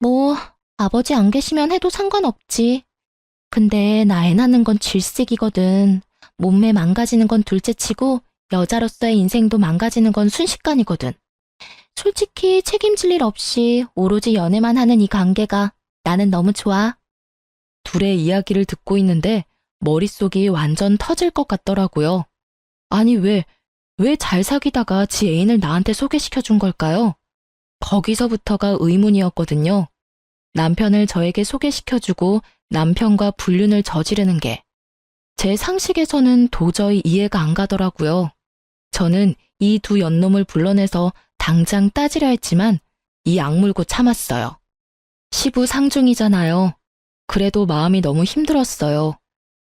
뭐 아버지 안 계시면 해도 상관없지. 근데 나 애 낳는 건 질색이거든. 몸매 망가지는 건 둘째치고 여자로서의 인생도 망가지는 건 순식간이거든. 솔직히 책임질 일 없이 오로지 연애만 하는 이 관계가 나는 너무 좋아. 둘의 이야기를 듣고 있는데 머릿속이 완전 터질 것 같더라고요. 아니 왜 잘 사귀다가 지 애인을 나한테 소개시켜 준 걸까요? 거기서부터가 의문이었거든요. 남편을 저에게 소개시켜주고 남편과 불륜을 저지르는 게 제 상식에서는 도저히 이해가 안 가더라고요. 저는 이 2 연놈을 불러내서 당장 따지려 했지만 이 악물고 참았어요. 시부 상중이잖아요. 그래도 마음이 너무 힘들었어요.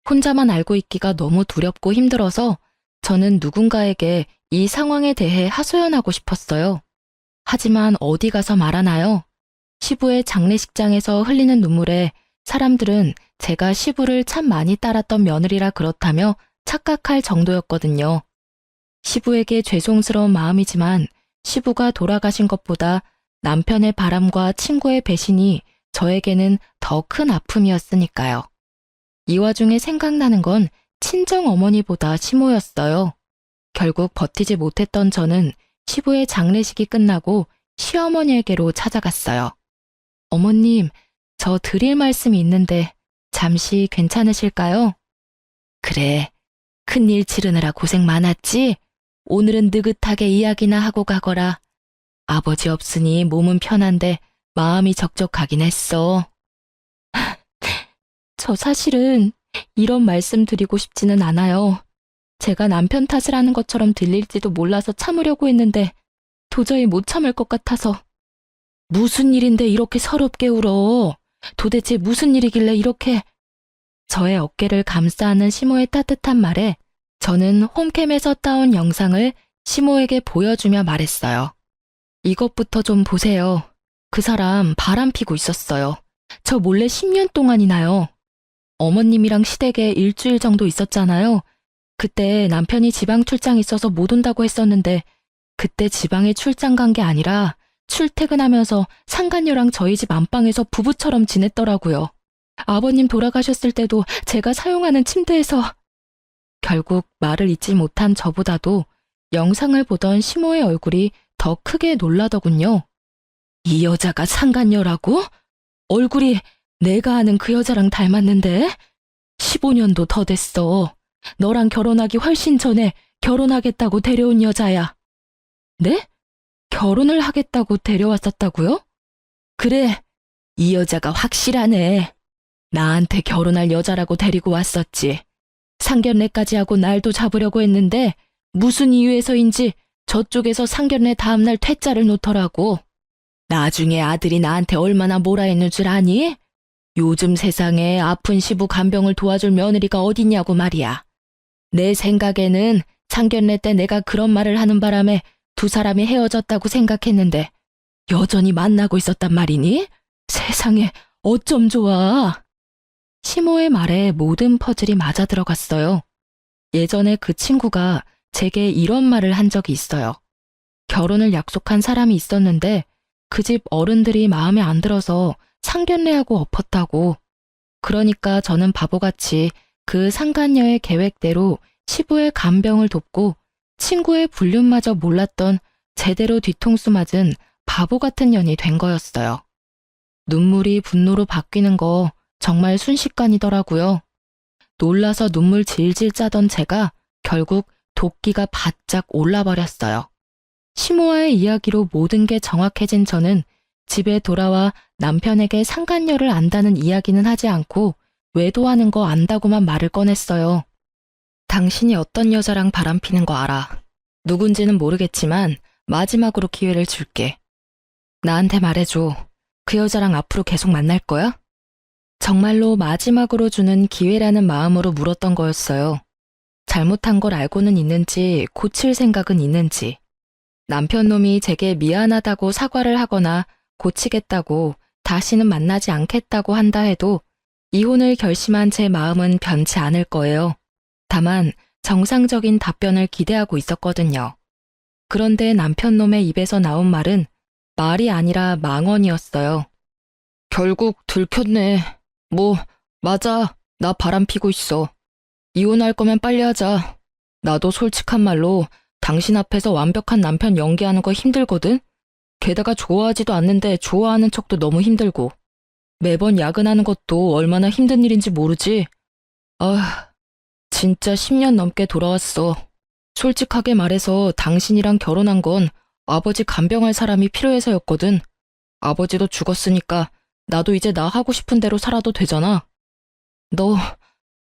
혼자만 알고 있기가 너무 두렵고 힘들어서 저는 누군가에게 이 상황에 대해 하소연하고 싶었어요. 하지만 어디 가서 말하나요? 시부의 장례식장에서 흘리는 눈물에 사람들은 제가 시부를 참 많이 따랐던 며느리라 그렇다며 착각할 정도였거든요. 시부에게 죄송스러운 마음이지만 시부가 돌아가신 것보다 남편의 바람과 친구의 배신이 저에게는 더 큰 아픔이었으니까요. 이 와중에 생각나는 건 친정 어머니보다 시모였어요. 결국 버티지 못했던 저는 시부의 장례식이 끝나고 시어머니에게로 찾아갔어요. 어머님, 저 드릴 말씀이 있는데 잠시 괜찮으실까요? 그래, 큰일 치르느라 고생 많았지? 오늘은 느긋하게 이야기나 하고 가거라. 아버지 없으니 몸은 편한데 마음이 적적하긴 했어. 저 사실은 이런 말씀 드리고 싶지는 않아요. 제가 남편 탓을 하는 것처럼 들릴지도 몰라서 참으려고 했는데 도저히 못 참을 것 같아서. 무슨 일인데 이렇게 서럽게 울어? 도대체 무슨 일이길래 이렇게... 저의 어깨를 감싸는 시모의 따뜻한 말에 저는 홈캠에서 따온 영상을 시모에게 보여주며 말했어요. 이것부터 좀 보세요. 그 사람 바람 피고 있었어요. 저 몰래 10년 동안이나요. 어머님이랑 시댁에 일주일 정도 있었잖아요. 그때 남편이 지방 출장 있어서 못 온다고 했었는데 그때 지방에 출장 간 게 아니라 출퇴근하면서 상간녀랑 저희 집 안방에서 부부처럼 지냈더라고요. 아버님 돌아가셨을 때도 제가 사용하는 침대에서... 결국 말을 잇지 못한 저보다도 영상을 보던 시모의 얼굴이 더 크게 놀라더군요. 이 여자가 상간녀라고? 얼굴이 내가 아는 그 여자랑 닮았는데? 15년도 더 됐어. 너랑 결혼하기 훨씬 전에 결혼하겠다고 데려온 여자야. 네? 결혼을 하겠다고 데려왔었다고요? 그래, 이 여자가 확실하네. 나한테 결혼할 여자라고 데리고 왔었지. 상견례까지 하고 날도 잡으려고 했는데 무슨 이유에서인지 저쪽에서 상견례 다음날 퇴짜를 놓더라고. 나중에 아들이 나한테 얼마나 뭐라 했는 줄 아니? 요즘 세상에 아픈 시부 간병을 도와줄 며느리가 어딨냐고 말이야. 내 생각에는 상견례 때 내가 그런 말을 하는 바람에 두 사람이 헤어졌다고 생각했는데 여전히 만나고 있었단 말이니? 세상에 어쩜 좋아. 시모의 말에 모든 퍼즐이 맞아 들어갔어요. 예전에 그 친구가 제게 이런 말을 한 적이 있어요. 결혼을 약속한 사람이 있었는데 그 집 어른들이 마음에 안 들어서 상견례하고 엎었다고. 그러니까 저는 바보같이 그 상간녀의 계획대로 시부의 간병을 돕고 친구의 불륜마저 몰랐던 제대로 뒤통수 맞은 바보 같은 년이 된 거였어요. 눈물이 분노로 바뀌는 거 정말 순식간이더라고요. 놀라서 눈물 질질 짜던 제가 결국 도끼가 바짝 올라버렸어요. 시모와의 이야기로 모든 게 정확해진 저는 집에 돌아와 남편에게 상간녀를 안다는 이야기는 하지 않고 외도하는 거 안다고만 말을 꺼냈어요. 당신이 어떤 여자랑 바람피는 거 알아. 누군지는 모르겠지만 마지막으로 기회를 줄게. 나한테 말해줘. 그 여자랑 앞으로 계속 만날 거야? 정말로 마지막으로 주는 기회라는 마음으로 물었던 거였어요. 잘못한 걸 알고는 있는지 고칠 생각은 있는지. 남편 놈이 제게 미안하다고 사과를 하거나 고치겠다고 다시는 만나지 않겠다고 한다 해도 이혼을 결심한 제 마음은 변치 않을 거예요. 다만 정상적인 답변을 기대하고 있었거든요. 그런데 남편 놈의 입에서 나온 말은 말이 아니라 망언이었어요. 결국 들켰네. 뭐, 맞아. 나 바람 피고 있어. 이혼할 거면 빨리 하자. 나도 솔직한 말로 당신 앞에서 완벽한 남편 연기하는 거 힘들거든? 게다가 좋아하지도 않는데 좋아하는 척도 너무 힘들고. 매번 야근하는 것도 얼마나 힘든 일인지 모르지? 아, 진짜 10년 넘게 돌아왔어. 솔직하게 말해서 당신이랑 결혼한 건 아버지 간병할 사람이 필요해서였거든. 아버지도 죽었으니까 나도 이제 나 하고 싶은 대로 살아도 되잖아. 너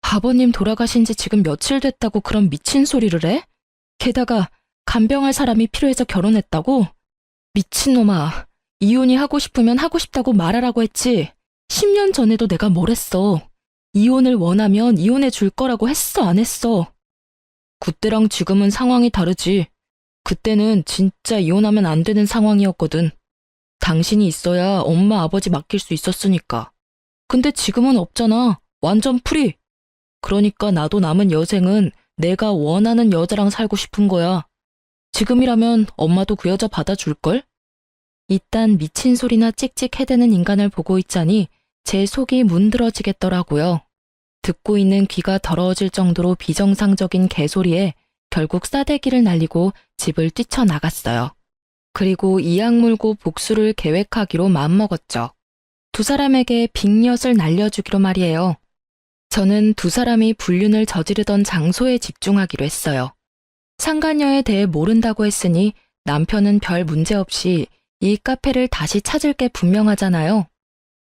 아버님 돌아가신 지 지금 며칠 됐다고 그런 미친 소리를 해? 게다가 간병할 사람이 필요해서 결혼했다고? 미친놈아, 이혼이 하고 싶으면 하고 싶다고 말하라고 했지. 10년 전에도 내가 뭘 했어. 이혼을 원하면 이혼해 줄 거라고 했어, 안 했어? 그때랑 지금은 상황이 다르지. 그때는 진짜 이혼하면 안 되는 상황이었거든. 당신이 있어야 엄마 아버지 맡길 수 있었으니까. 근데 지금은 없잖아. 완전 프리. 그러니까 나도 남은 여생은 내가 원하는 여자랑 살고 싶은 거야. 지금이라면 엄마도 그 여자 받아줄걸? 이딴 미친 소리나 찍찍 해대는 인간을 보고 있자니 제 속이 문드러지겠더라고요. 듣고 있는 귀가 더러워질 정도로 비정상적인 개소리에 결국 싸대기를 날리고 집을 뛰쳐나갔어요. 그리고 이악 물고 복수를 계획하기로 마음먹었죠. 두 사람에게 빅엿을 날려주기로 말이에요. 저는 두 사람이 불륜을 저지르던 장소에 집중하기로 했어요. 상간녀에 대해 모른다고 했으니 남편은 별 문제 없이 이 카페를 다시 찾을 게 분명하잖아요.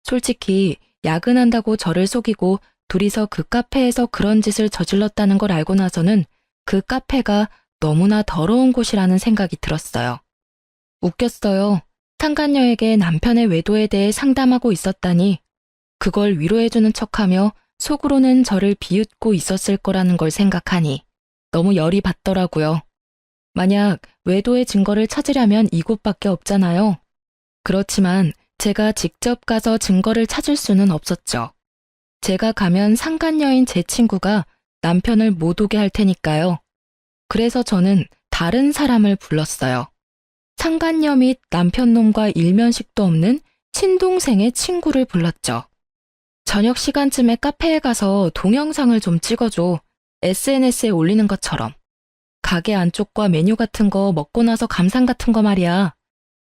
솔직히 야근한다고 저를 속이고 둘이서 그 카페에서 그런 짓을 저질렀다는 걸 알고 나서는 그 카페가 너무나 더러운 곳이라는 생각이 들었어요. 웃겼어요. 상간녀에게 남편의 외도에 대해 상담하고 있었다니 그걸 위로해주는 척하며 속으로는 저를 비웃고 있었을 거라는 걸 생각하니 너무 열이 받더라고요. 만약 외도의 증거를 찾으려면 이곳밖에 없잖아요. 그렇지만 제가 직접 가서 증거를 찾을 수는 없었죠. 제가 가면 상간녀인 제 친구가 남편을 못 오게 할 테니까요. 그래서 저는 다른 사람을 불렀어요. 상간녀 및 남편놈과 일면식도 없는 친동생의 친구를 불렀죠. 저녁 시간쯤에 카페에 가서 동영상을 좀 찍어줘. SNS에 올리는 것처럼. 가게 안쪽과 메뉴 같은 거 먹고 나서 감상 같은 거 말이야.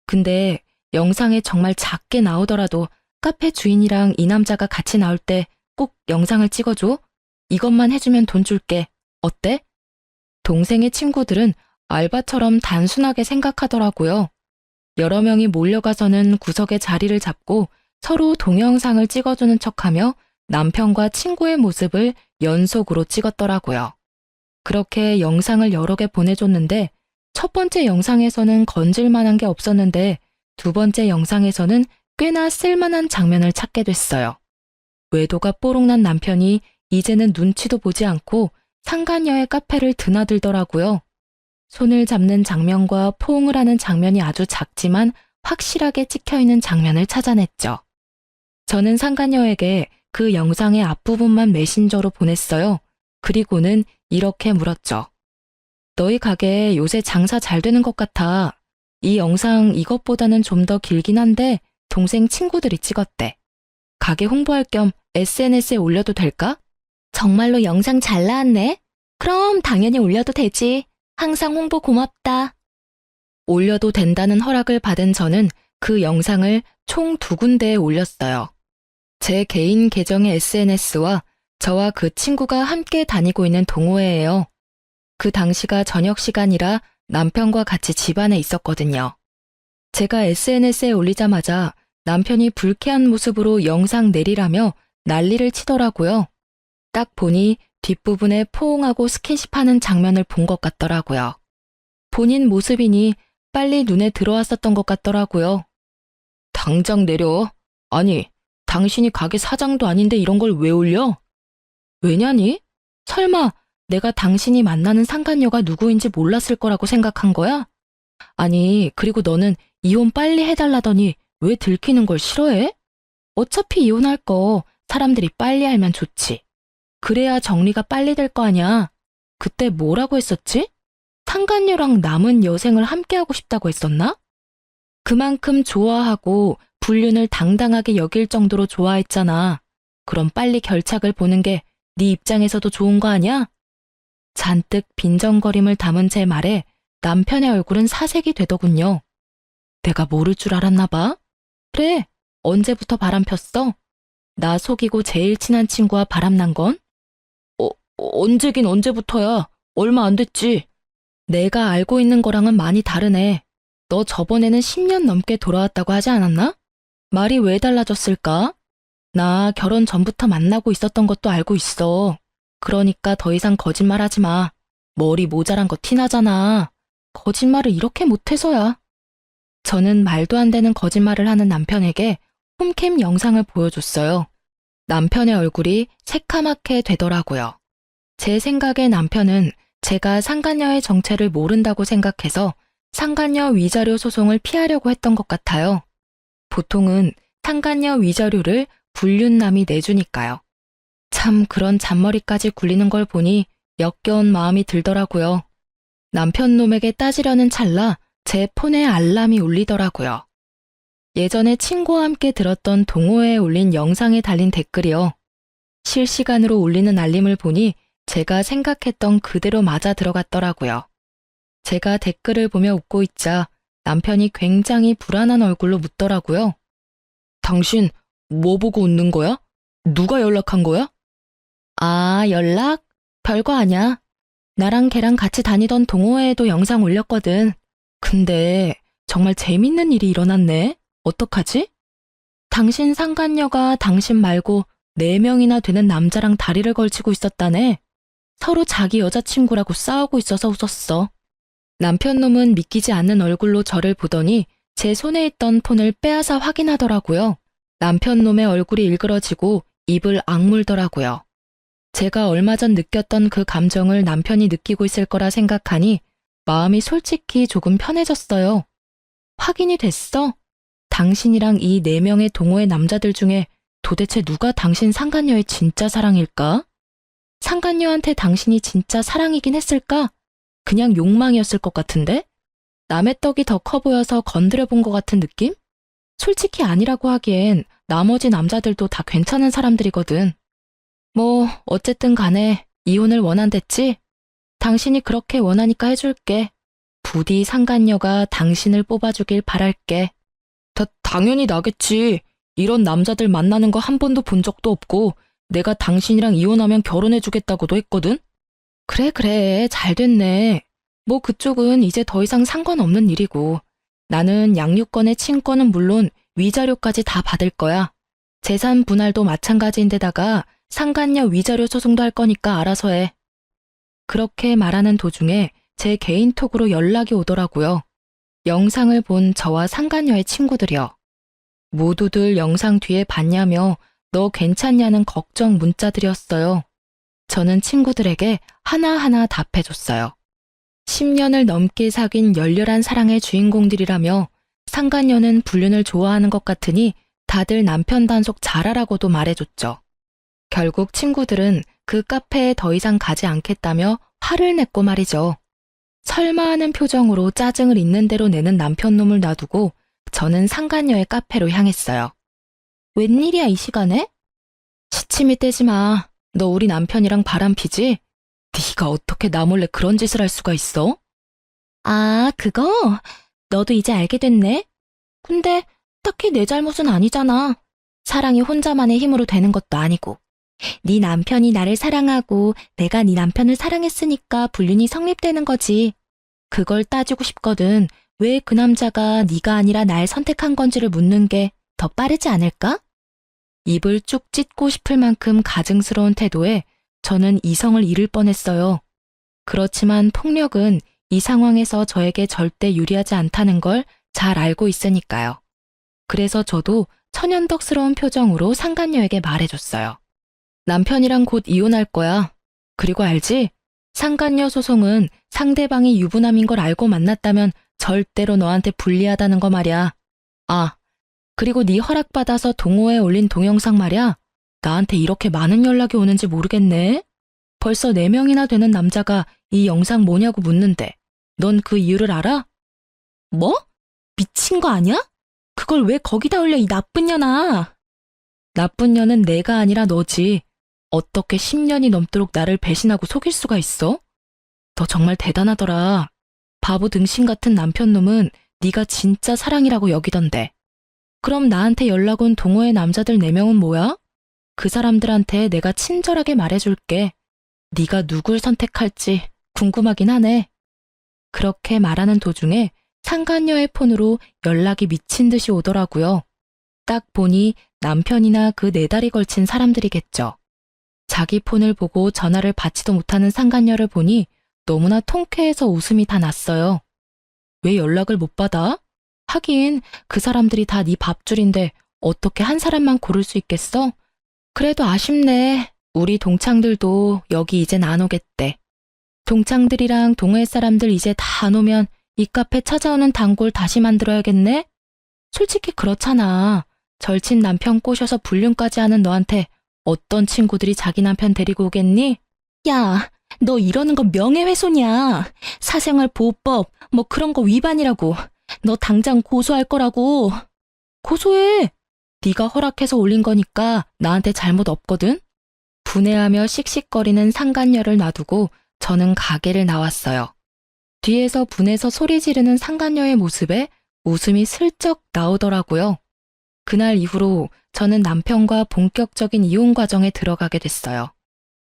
근데 영상에 정말 작게 나오더라도 카페 주인이랑 이 남자가 같이 나올 때 꼭 영상을 찍어줘. 이것만 해주면 돈 줄게. 어때? 동생의 친구들은 알바처럼 단순하게 생각하더라고요. 여러 명이 몰려가서는 구석에 자리를 잡고 서로 동영상을 찍어주는 척하며 남편과 친구의 모습을 연속으로 찍었더라고요. 그렇게 영상을 여러 개 보내줬는데 첫 번째 영상에서는 건질 만한 게 없었는데 두 번째 영상에서는 꽤나 쓸만한 장면을 찾게 됐어요. 외도가 뽀록난 남편이 이제는 눈치도 보지 않고 상간녀의 카페를 드나들더라고요. 손을 잡는 장면과 포옹을 하는 장면이 아주 작지만 확실하게 찍혀있는 장면을 찾아냈죠. 저는 상간녀에게 그 영상의 앞부분만 메신저로 보냈어요. 그리고는 이렇게 물었죠. 너희 가게 요새 장사 잘 되는 것 같아. 이 영상 이것보다는 좀 더 길긴 한데 동생 친구들이 찍었대. 가게 홍보할 겸 SNS에 올려도 될까? 정말로 영상 잘 나왔네. 그럼 당연히 올려도 되지. 항상 홍보 고맙다. 올려도 된다는 허락을 받은 저는 그 영상을 총 2군데에 올렸어요. 제 개인 계정의 SNS와 저와 그 친구가 함께 다니고 있는 동호회예요. 그 당시가 저녁 시간이라 남편과 같이 집안에 있었거든요. 제가 SNS에 올리자마자 남편이 불쾌한 모습으로 영상 내리라며 난리를 치더라고요. 딱 보니 뒷부분에 포옹하고 스킨십하는 장면을 본 것 같더라고요. 본인 모습이니 빨리 눈에 들어왔었던 것 같더라고요. 당장 내려. 아니, 당신이 가게 사장도 아닌데 이런 걸 왜 올려? 왜냐니? 설마 내가 당신이 만나는 상간녀가 누구인지 몰랐을 거라고 생각한 거야? 아니, 그리고 너는 이혼 빨리 해달라더니 왜 들키는 걸 싫어해? 어차피 이혼할 거 사람들이 빨리 알면 좋지. 그래야 정리가 빨리 될 거 아니야. 그때 뭐라고 했었지? 상간녀랑 남은 여생을 함께하고 싶다고 했었나? 그만큼 좋아하고 불륜을 당당하게 여길 정도로 좋아했잖아. 그럼 빨리 결착을 보는 게 네 입장에서도 좋은 거 아니야? 잔뜩 빈정거림을 담은 제 말에 남편의 얼굴은 사색이 되더군요. 내가 모를 줄 알았나 봐? 그래, 언제부터 바람 폈어? 나 속이고 제일 친한 친구와 바람난 건? 언제긴 언제부터야. 얼마 안 됐지. 내가 알고 있는 거랑은 많이 다르네. 너 저번에는 10년 넘게 돌아왔다고 하지 않았나? 말이 왜 달라졌을까? 나 결혼 전부터 만나고 있었던 것도 알고 있어. 그러니까 더 이상 거짓말하지 마. 머리 모자란 거 티나잖아. 거짓말을 이렇게 못해서야. 저는 말도 안 되는 거짓말을 하는 남편에게 홈캠 영상을 보여줬어요. 남편의 얼굴이 새카맣게 되더라고요. 제 생각에 남편은 제가 상간녀의 정체를 모른다고 생각해서 상간녀 위자료 소송을 피하려고 했던 것 같아요. 보통은 상간녀 위자료를 불륜남이 내주니까요. 참 그런 잔머리까지 굴리는 걸 보니 역겨운 마음이 들더라고요. 남편 놈에게 따지려는 찰나 제 폰에 알람이 울리더라고요. 예전에 친구와 함께 들었던 동호회에 올린 영상에 달린 댓글이요. 실시간으로 울리는 알림을 보니 제가 생각했던 그대로 맞아 들어갔더라고요. 제가 댓글을 보며 웃고 있자 남편이 굉장히 불안한 얼굴로 묻더라고요. 당신 뭐 보고 웃는 거야? 누가 연락한 거야? 아, 연락? 별거 아냐. 나랑 걔랑 같이 다니던 동호회에도 영상 올렸거든. 근데 정말 재밌는 일이 일어났네. 어떡하지? 당신 상간녀가 당신 말고 4명이나 되는 남자랑 다리를 걸치고 있었다네. 서로 자기 여자친구라고 싸우고 있어서 웃었어. 남편 놈은 믿기지 않는 얼굴로 저를 보더니 제 손에 있던 폰을 빼앗아 확인하더라고요. 남편 놈의 얼굴이 일그러지고 입을 악물더라고요. 제가 얼마 전 느꼈던 그 감정을 남편이 느끼고 있을 거라 생각하니 마음이 솔직히 조금 편해졌어요. 확인이 됐어? 당신이랑 이 4명의 동호회 남자들 중에 도대체 누가 당신 상간녀의 진짜 사랑일까? 상간녀한테 당신이 진짜 사랑이긴 했을까? 그냥 욕망이었을 것 같은데? 남의 떡이 더 커 보여서 건드려 본 것 같은 느낌? 솔직히 아니라고 하기엔 나머지 남자들도 다 괜찮은 사람들이거든. 뭐 어쨌든 간에 이혼을 원한댔지? 당신이 그렇게 원하니까 해줄게. 부디 상간녀가 당신을 뽑아주길 바랄게. 당연히 나겠지. 이런 남자들 만나는 거 한 번도 본 적도 없고 내가 당신이랑 이혼하면 결혼해주겠다고도 했거든? 그래, 잘 됐네. 뭐 그쪽은 이제 더 이상 상관없는 일이고 나는 양육권의 친권은 물론 위자료까지 다 받을 거야. 재산 분할도 마찬가지인데다가 상간녀 위자료 소송도 할 거니까 알아서 해. 그렇게 말하는 도중에 제 개인톡으로 연락이 오더라고요. 영상을 본 저와 상간녀의 친구들이요. 모두들 영상 뒤에 봤냐며 너 괜찮냐는 걱정 문자들이었어요. 저는 친구들에게 하나하나 답해줬어요. 10년을 넘게 사귄 열렬한 사랑의 주인공들이라며 상간녀는 불륜을 좋아하는 것 같으니 다들 남편 단속 잘하라고도 말해줬죠. 결국 친구들은 그 카페에 더 이상 가지 않겠다며 화를 냈고 말이죠. 설마 하는 표정으로 짜증을 있는 대로 내는 남편 놈을 놔두고 저는 상간녀의 카페로 향했어요. 웬일이야 이 시간에? 시침이 떼지 마. 너 우리 남편이랑 바람피지? 네가 어떻게 나 몰래 그런 짓을 할 수가 있어? 아, 그거? 너도 이제 알게 됐네? 근데 딱히 내 잘못은 아니잖아. 사랑이 혼자만의 힘으로 되는 것도 아니고. 네 남편이 나를 사랑하고 내가 네 남편을 사랑했으니까 불륜이 성립되는 거지. 그걸 따지고 싶거든. 왜 그 남자가 네가 아니라 날 선택한 건지를 묻는 게 더 빠르지 않을까? 입을 쭉 찢고 싶을 만큼 가증스러운 태도에 저는 이성을 잃을 뻔했어요. 그렇지만 폭력은 이 상황에서 저에게 절대 유리하지 않다는 걸 잘 알고 있으니까요. 그래서 저도 천연덕스러운 표정으로 상간녀에게 말해줬어요. 남편이랑 곧 이혼할 거야. 그리고 알지? 상간녀 소송은 상대방이 유부남인 걸 알고 만났다면 절대로 너한테 불리하다는 거 말이야. 아, 그리고 네 허락받아서 동호회에 올린 동영상 말이야. 나한테 이렇게 많은 연락이 오는지 모르겠네. 벌써 4명이나 되는 남자가 이 영상 뭐냐고 묻는데 넌 그 이유를 알아? 뭐? 미친 거 아니야? 그걸 왜 거기다 올려 이 나쁜 년아. 나쁜 년은 내가 아니라 너지. 어떻게 10년이 넘도록 나를 배신하고 속일 수가 있어? 너 정말 대단하더라. 바보 등신 같은 남편 놈은 네가 진짜 사랑이라고 여기던데. 그럼 나한테 연락 온 동호회 남자들 4명은 뭐야? 그 사람들한테 내가 친절하게 말해줄게. 네가 누굴 선택할지 궁금하긴 하네. 그렇게 말하는 도중에 상간녀의 폰으로 연락이 미친 듯이 오더라고요. 딱 보니 남편이나 그 4달이 걸친 사람들이겠죠. 자기 폰을 보고 전화를 받지도 못하는 상간녀를 보니 너무나 통쾌해서 웃음이 다 났어요. 왜 연락을 못 받아? 하긴 그 사람들이 다 네 밥줄인데 어떻게 한 사람만 고를 수 있겠어? 그래도 아쉽네. 우리 동창들도 여기 이젠 안 오겠대. 동창들이랑 동호회 사람들 이제 다 안 오면 이 카페 찾아오는 단골 다시 만들어야겠네? 솔직히 그렇잖아. 절친 남편 꼬셔서 불륜까지 하는 너한테 어떤 친구들이 자기 남편 데리고 오겠니? 야, 너 이러는 거 명예훼손이야. 사생활 보호법 뭐 그런 거 위반이라고. 너 당장 고소할 거라고. 고소해. 네가 허락해서 올린 거니까 나한테 잘못 없거든. 분해하며 씩씩거리는 상간녀를 놔두고 저는 가게를 나왔어요. 뒤에서 분해서 소리 지르는 상간녀의 모습에 웃음이 슬쩍 나오더라고요. 그날 이후로 저는 남편과 본격적인 이혼 과정에 들어가게 됐어요.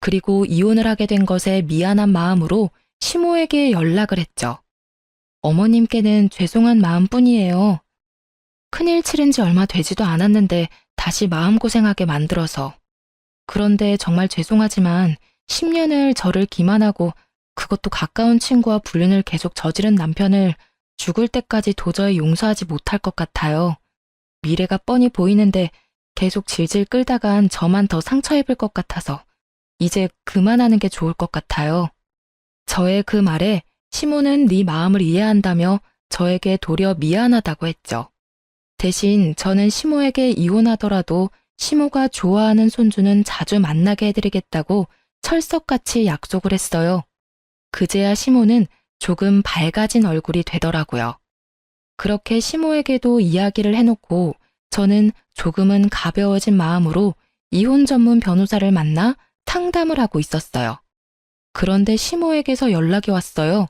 그리고 이혼을 하게 된 것에 미안한 마음으로 시모에게 연락을 했죠. 어머님께는 죄송한 마음뿐이에요. 큰일 치른 지 얼마 되지도 않았는데 다시 마음고생하게 만들어서. 그런데 정말 죄송하지만 10년을 저를 기만하고 그것도 가까운 친구와 불륜을 계속 저지른 남편을 죽을 때까지 도저히 용서하지 못할 것 같아요. 미래가 뻔히 보이는데 계속 질질 끌다간 저만 더 상처 입을 것 같아서 이제 그만하는 게 좋을 것 같아요. 저의 그 말에 시모는 네 마음을 이해한다며 저에게 도리어 미안하다고 했죠. 대신 저는 시모에게 이혼하더라도 시모가 좋아하는 손주는 자주 만나게 해드리겠다고 철석같이 약속을 했어요. 그제야 시모는 조금 밝아진 얼굴이 되더라고요. 그렇게 시모에게도 이야기를 해놓고 저는 조금은 가벼워진 마음으로 이혼 전문 변호사를 만나 상담을 하고 있었어요. 그런데 시모에게서 연락이 왔어요.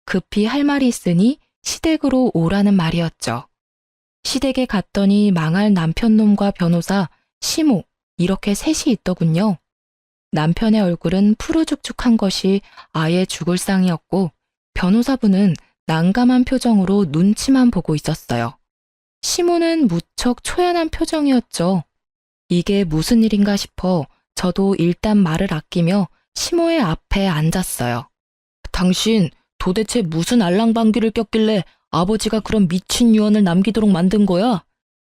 급히 할 말이 있으니 시댁으로 오라는 말이었죠. 시댁에 갔더니 망할 남편놈과 변호사, 시모 이렇게 셋이 있더군요. 남편의 얼굴은 푸르죽죽한 것이 아예 죽을 상이었고 변호사분은 난감한 표정으로 눈치만 보고 있었어요. 시모는 무척 초연한 표정이었죠. 이게 무슨 일인가 싶어 저도 일단 말을 아끼며 시모의 앞에 앉았어요. 당신 도대체 무슨 알랑방귀를 꼈길래 아버지가 그런 미친 유언을 남기도록 만든 거야?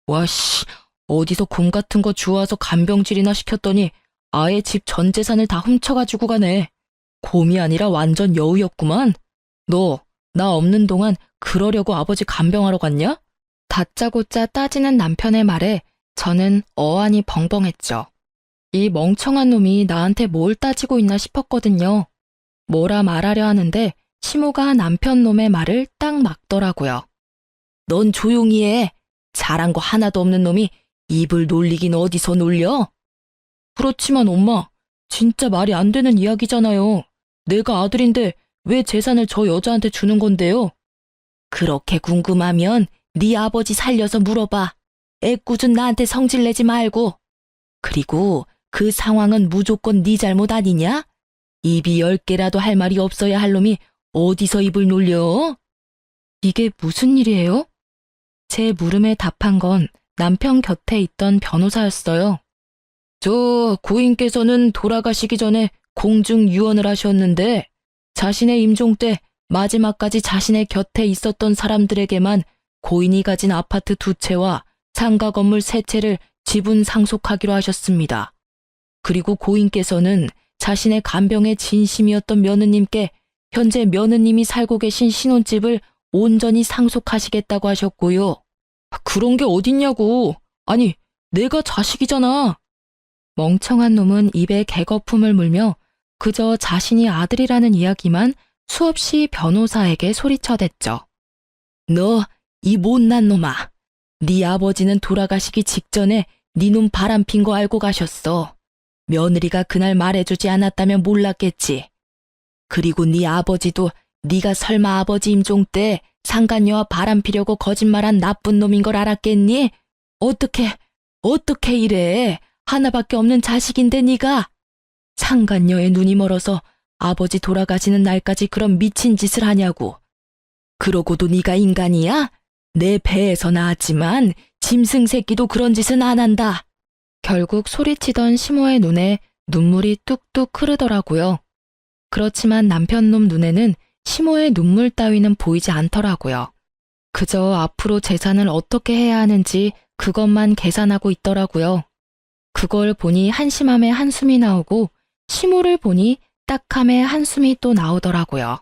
와씨, 어디서 곰 같은 거 주워와서 간병질이나 시켰더니 아예 집 전 재산을 다 훔쳐가지고 가네. 곰이 아니라 완전 여우였구만. 너, 나 없는 동안 그러려고 아버지 간병하러 갔냐? 다짜고짜 따지는 남편의 말에 저는 어안이 벙벙했죠. 이 멍청한 놈이 나한테 뭘 따지고 있나 싶었거든요. 뭐라 말하려 하는데 시모가 남편 놈의 말을 딱 막더라고요. 넌 조용히 해. 잘한 거 하나도 없는 놈이 입을 놀리긴 어디서 놀려? 그렇지만 엄마, 진짜 말이 안 되는 이야기잖아요. 내가 아들인데 왜 재산을 저 여자한테 주는 건데요? 그렇게 궁금하면 네 아버지 살려서 물어봐. 애꿎은 나한테 성질내지 말고. 그리고 그 상황은 무조건 네 잘못 아니냐? 입이 10개라도 할 말이 없어야 할 놈이 어디서 입을 놀려? 이게 무슨 일이에요? 제 물음에 답한 건 남편 곁에 있던 변호사였어요. 저 고인께서는 돌아가시기 전에 공중 유언을 하셨는데 자신의 임종 때 마지막까지 자신의 곁에 있었던 사람들에게만 고인이 가진 아파트 2채와 상가 건물 3채를 지분 상속하기로 하셨습니다. 그리고 고인께서는 자신의 간병에 진심이었던 며느님께 현재 며느님이 살고 계신 신혼집을 온전히 상속하시겠다고 하셨고요. 그런 게 어딨냐고. 아니, 내가 자식이잖아. 멍청한 놈은 입에 개거품을 물며 그저 자신이 아들이라는 이야기만 수없이 변호사에게 소리쳐댔죠. 너, 이 못난 놈아. 네 아버지는 돌아가시기 직전에 네 놈 바람핀 거 알고 가셨어. 며느리가 그날 말해주지 않았다면 몰랐겠지. 그리고 네 아버지도 네가 설마 아버지 임종 때 상간녀와 바람피려고 거짓말한 나쁜 놈인 걸 알았겠니? 어떻게 이래? 하나밖에 없는 자식인데 네가. 상간녀의 눈이 멀어서 아버지 돌아가시는 날까지 그런 미친 짓을 하냐고. 그러고도 네가 인간이야? 내 배에서 나왔지만 짐승 새끼도 그런 짓은 안 한다. 결국 소리치던 시모의 눈에 눈물이 뚝뚝 흐르더라고요. 그렇지만 남편놈 눈에는 시모의 눈물 따위는 보이지 않더라고요. 그저 앞으로 재산을 어떻게 해야 하는지 그것만 계산하고 있더라고요. 그걸 보니 한심함에 한숨이 나오고 시모를 보니 딱함에 한숨이 또 나오더라고요.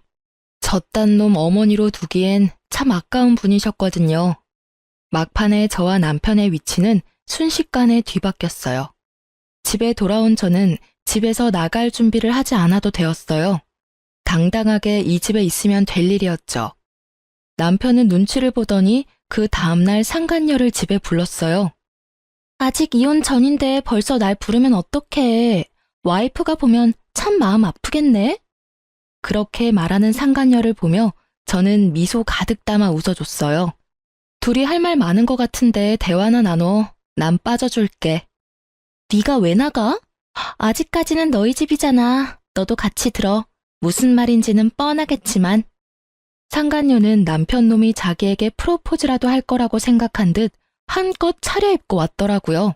저딴 놈 어머니로 두기엔 참 아까운 분이셨거든요. 막판에 저와 남편의 위치는 순식간에 뒤바뀌었어요. 집에 돌아온 저는 집에서 나갈 준비를 하지 않아도 되었어요. 당당하게 이 집에 있으면 될 일이었죠. 남편은 눈치를 보더니 그 다음날 상간녀를 집에 불렀어요. 아직 이혼 전인데 벌써 날 부르면 어떡해. 와이프가 보면 참 마음 아프겠네. 그렇게 말하는 상간녀를 보며 저는 미소 가득 담아 웃어줬어요. 둘이 할 말 많은 것 같은데 대화나 나눠. 난 빠져줄게. 네가 왜 나가? 아직까지는 너희 집이잖아. 너도 같이 들어. 무슨 말인지는 뻔하겠지만. 상간녀는 남편 놈이 자기에게 프로포즈라도 할 거라고 생각한 듯 한껏 차려입고 왔더라고요.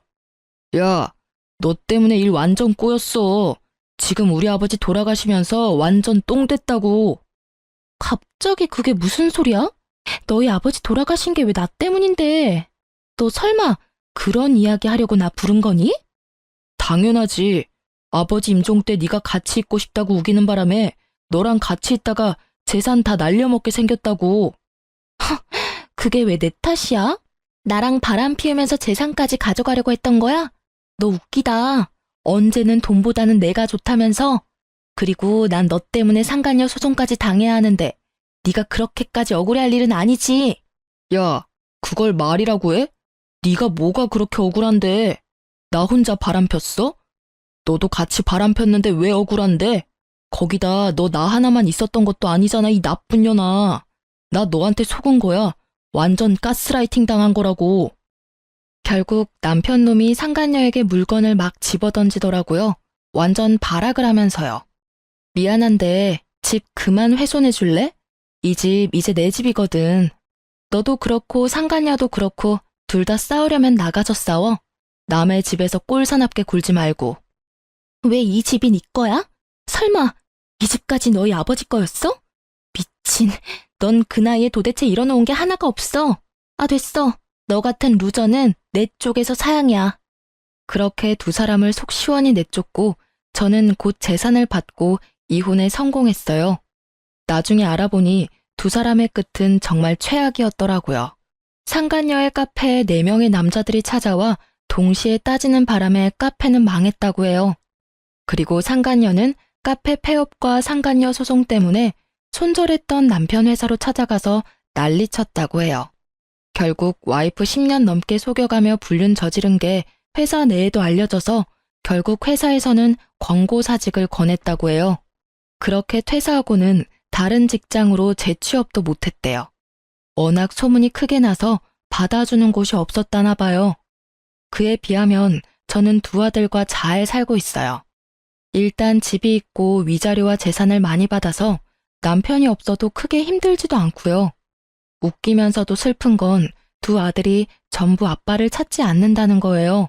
야, 너 때문에 일 완전 꼬였어. 지금 우리 아버지 돌아가시면서 완전 똥 됐다고. 갑자기 그게 무슨 소리야? 너희 아버지 돌아가신 게 왜 나 때문인데? 너 설마 그런 이야기 하려고 나 부른 거니? 당연하지. 아버지 임종 때 네가 같이 있고 싶다고 우기는 바람에 너랑 같이 있다가 재산 다 날려먹게 생겼다고. 그게 왜 내 탓이야? 나랑 바람 피우면서 재산까지 가져가려고 했던 거야? 너 웃기다. 언제는 돈보다는 내가 좋다면서? 그리고 난 너 때문에 상간녀 소송까지 당해야 하는데 네가 그렇게까지 억울해할 일은 아니지. 야, 그걸 말이라고 해? 네가 뭐가 그렇게 억울한데? 나 혼자 바람 폈어? 너도 같이 바람 폈는데 왜 억울한데? 거기다 너 나 하나만 있었던 것도 아니잖아, 이 나쁜 년아. 나 너한테 속은 거야. 완전 가스라이팅 당한 거라고. 결국 남편 놈이 상간녀에게 물건을 막 집어던지더라고요. 완전 발악을 하면서요. 미안한데 집 그만 훼손해 줄래? 이 집 이제 내 집이거든. 너도 그렇고 상간녀도 그렇고 둘 다 싸우려면 나가서 싸워. 남의 집에서 꼴사납게 굴지 말고. 왜 이 집이 네 거야? 설마 이 집까지 너희 아버지 거였어? 미친, 넌 그 나이에 도대체 일어놓은 게 하나가 없어. 아, 됐어. 너 같은 루저는 내 쪽에서 사양이야. 그렇게 두 사람을 속 시원히 내쫓고 저는 곧 재산을 받고 이혼에 성공했어요. 나중에 알아보니 두 사람의 끝은 정말 최악이었더라고요. 상간녀의 카페에 4명의 남자들이 찾아와 동시에 따지는 바람에 카페는 망했다고 해요. 그리고 상간녀는 카페 폐업과 상간녀 소송 때문에 손절했던 남편 회사로 찾아가서 난리쳤다고 해요. 결국 와이프 10년 넘게 속여가며 불륜 저지른 게 회사 내에도 알려져서 결국 회사에서는 권고사직을 권했다고 해요. 그렇게 퇴사하고는 다른 직장으로 재취업도 못했대요. 워낙 소문이 크게 나서 받아주는 곳이 없었다나 봐요. 그에 비하면 저는 두 아들과 잘 살고 있어요. 일단 집이 있고 위자료와 재산을 많이 받아서 남편이 없어도 크게 힘들지도 않고요. 웃기면서도 슬픈 건 두 아들이 전부 아빠를 찾지 않는다는 거예요.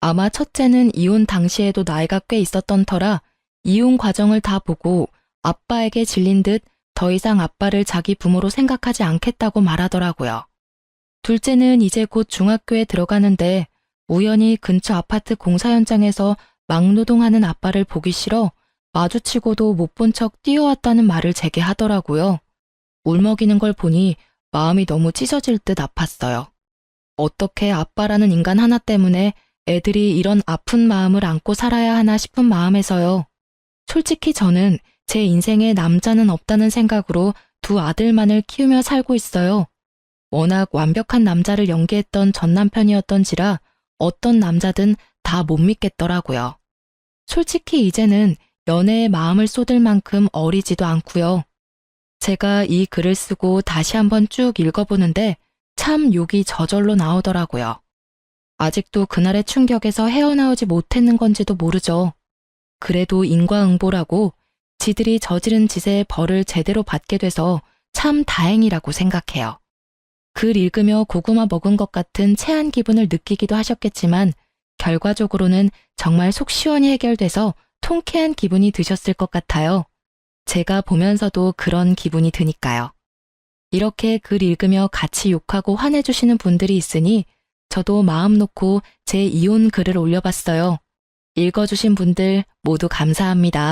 아마 첫째는 이혼 당시에도 나이가 꽤 있었던 터라 이혼 과정을 다 보고 아빠에게 질린 듯 더 이상 아빠를 자기 부모로 생각하지 않겠다고 말하더라고요. 둘째는 이제 곧 중학교에 들어가는데 우연히 근처 아파트 공사 현장에서 막노동하는 아빠를 보기 싫어 마주치고도 못 본 척 뛰어왔다는 말을 제게 하더라고요. 울먹이는 걸 보니 마음이 너무 찢어질 듯 아팠어요. 어떻게 아빠라는 인간 하나 때문에 애들이 이런 아픈 마음을 안고 살아야 하나 싶은 마음에서요. 솔직히 저는 제 인생에 남자는 없다는 생각으로 두 아들만을 키우며 살고 있어요. 워낙 완벽한 남자를 연기했던 전 남편이었던지라 어떤 남자든 다 못 믿겠더라고요. 솔직히 이제는 연애에 마음을 쏟을 만큼 어리지도 않고요. 제가 이 글을 쓰고 다시 한번 쭉 읽어보는데 참 욕이 저절로 나오더라고요. 아직도 그날의 충격에서 헤어나오지 못했는 건지도 모르죠. 그래도 인과응보라고 지들이 저지른 짓의 벌을 제대로 받게 돼서 참 다행이라고 생각해요. 글 읽으며 고구마 먹은 것 같은 체한 기분을 느끼기도 하셨겠지만 결과적으로는 정말 속 시원히 해결돼서 통쾌한 기분이 드셨을 것 같아요. 제가 보면서도 그런 기분이 드니까요. 이렇게 글 읽으며 같이 욕하고 화내주시는 분들이 있으니 저도 마음 놓고 제 이혼 글을 올려봤어요. 읽어주신 분들 모두 감사합니다.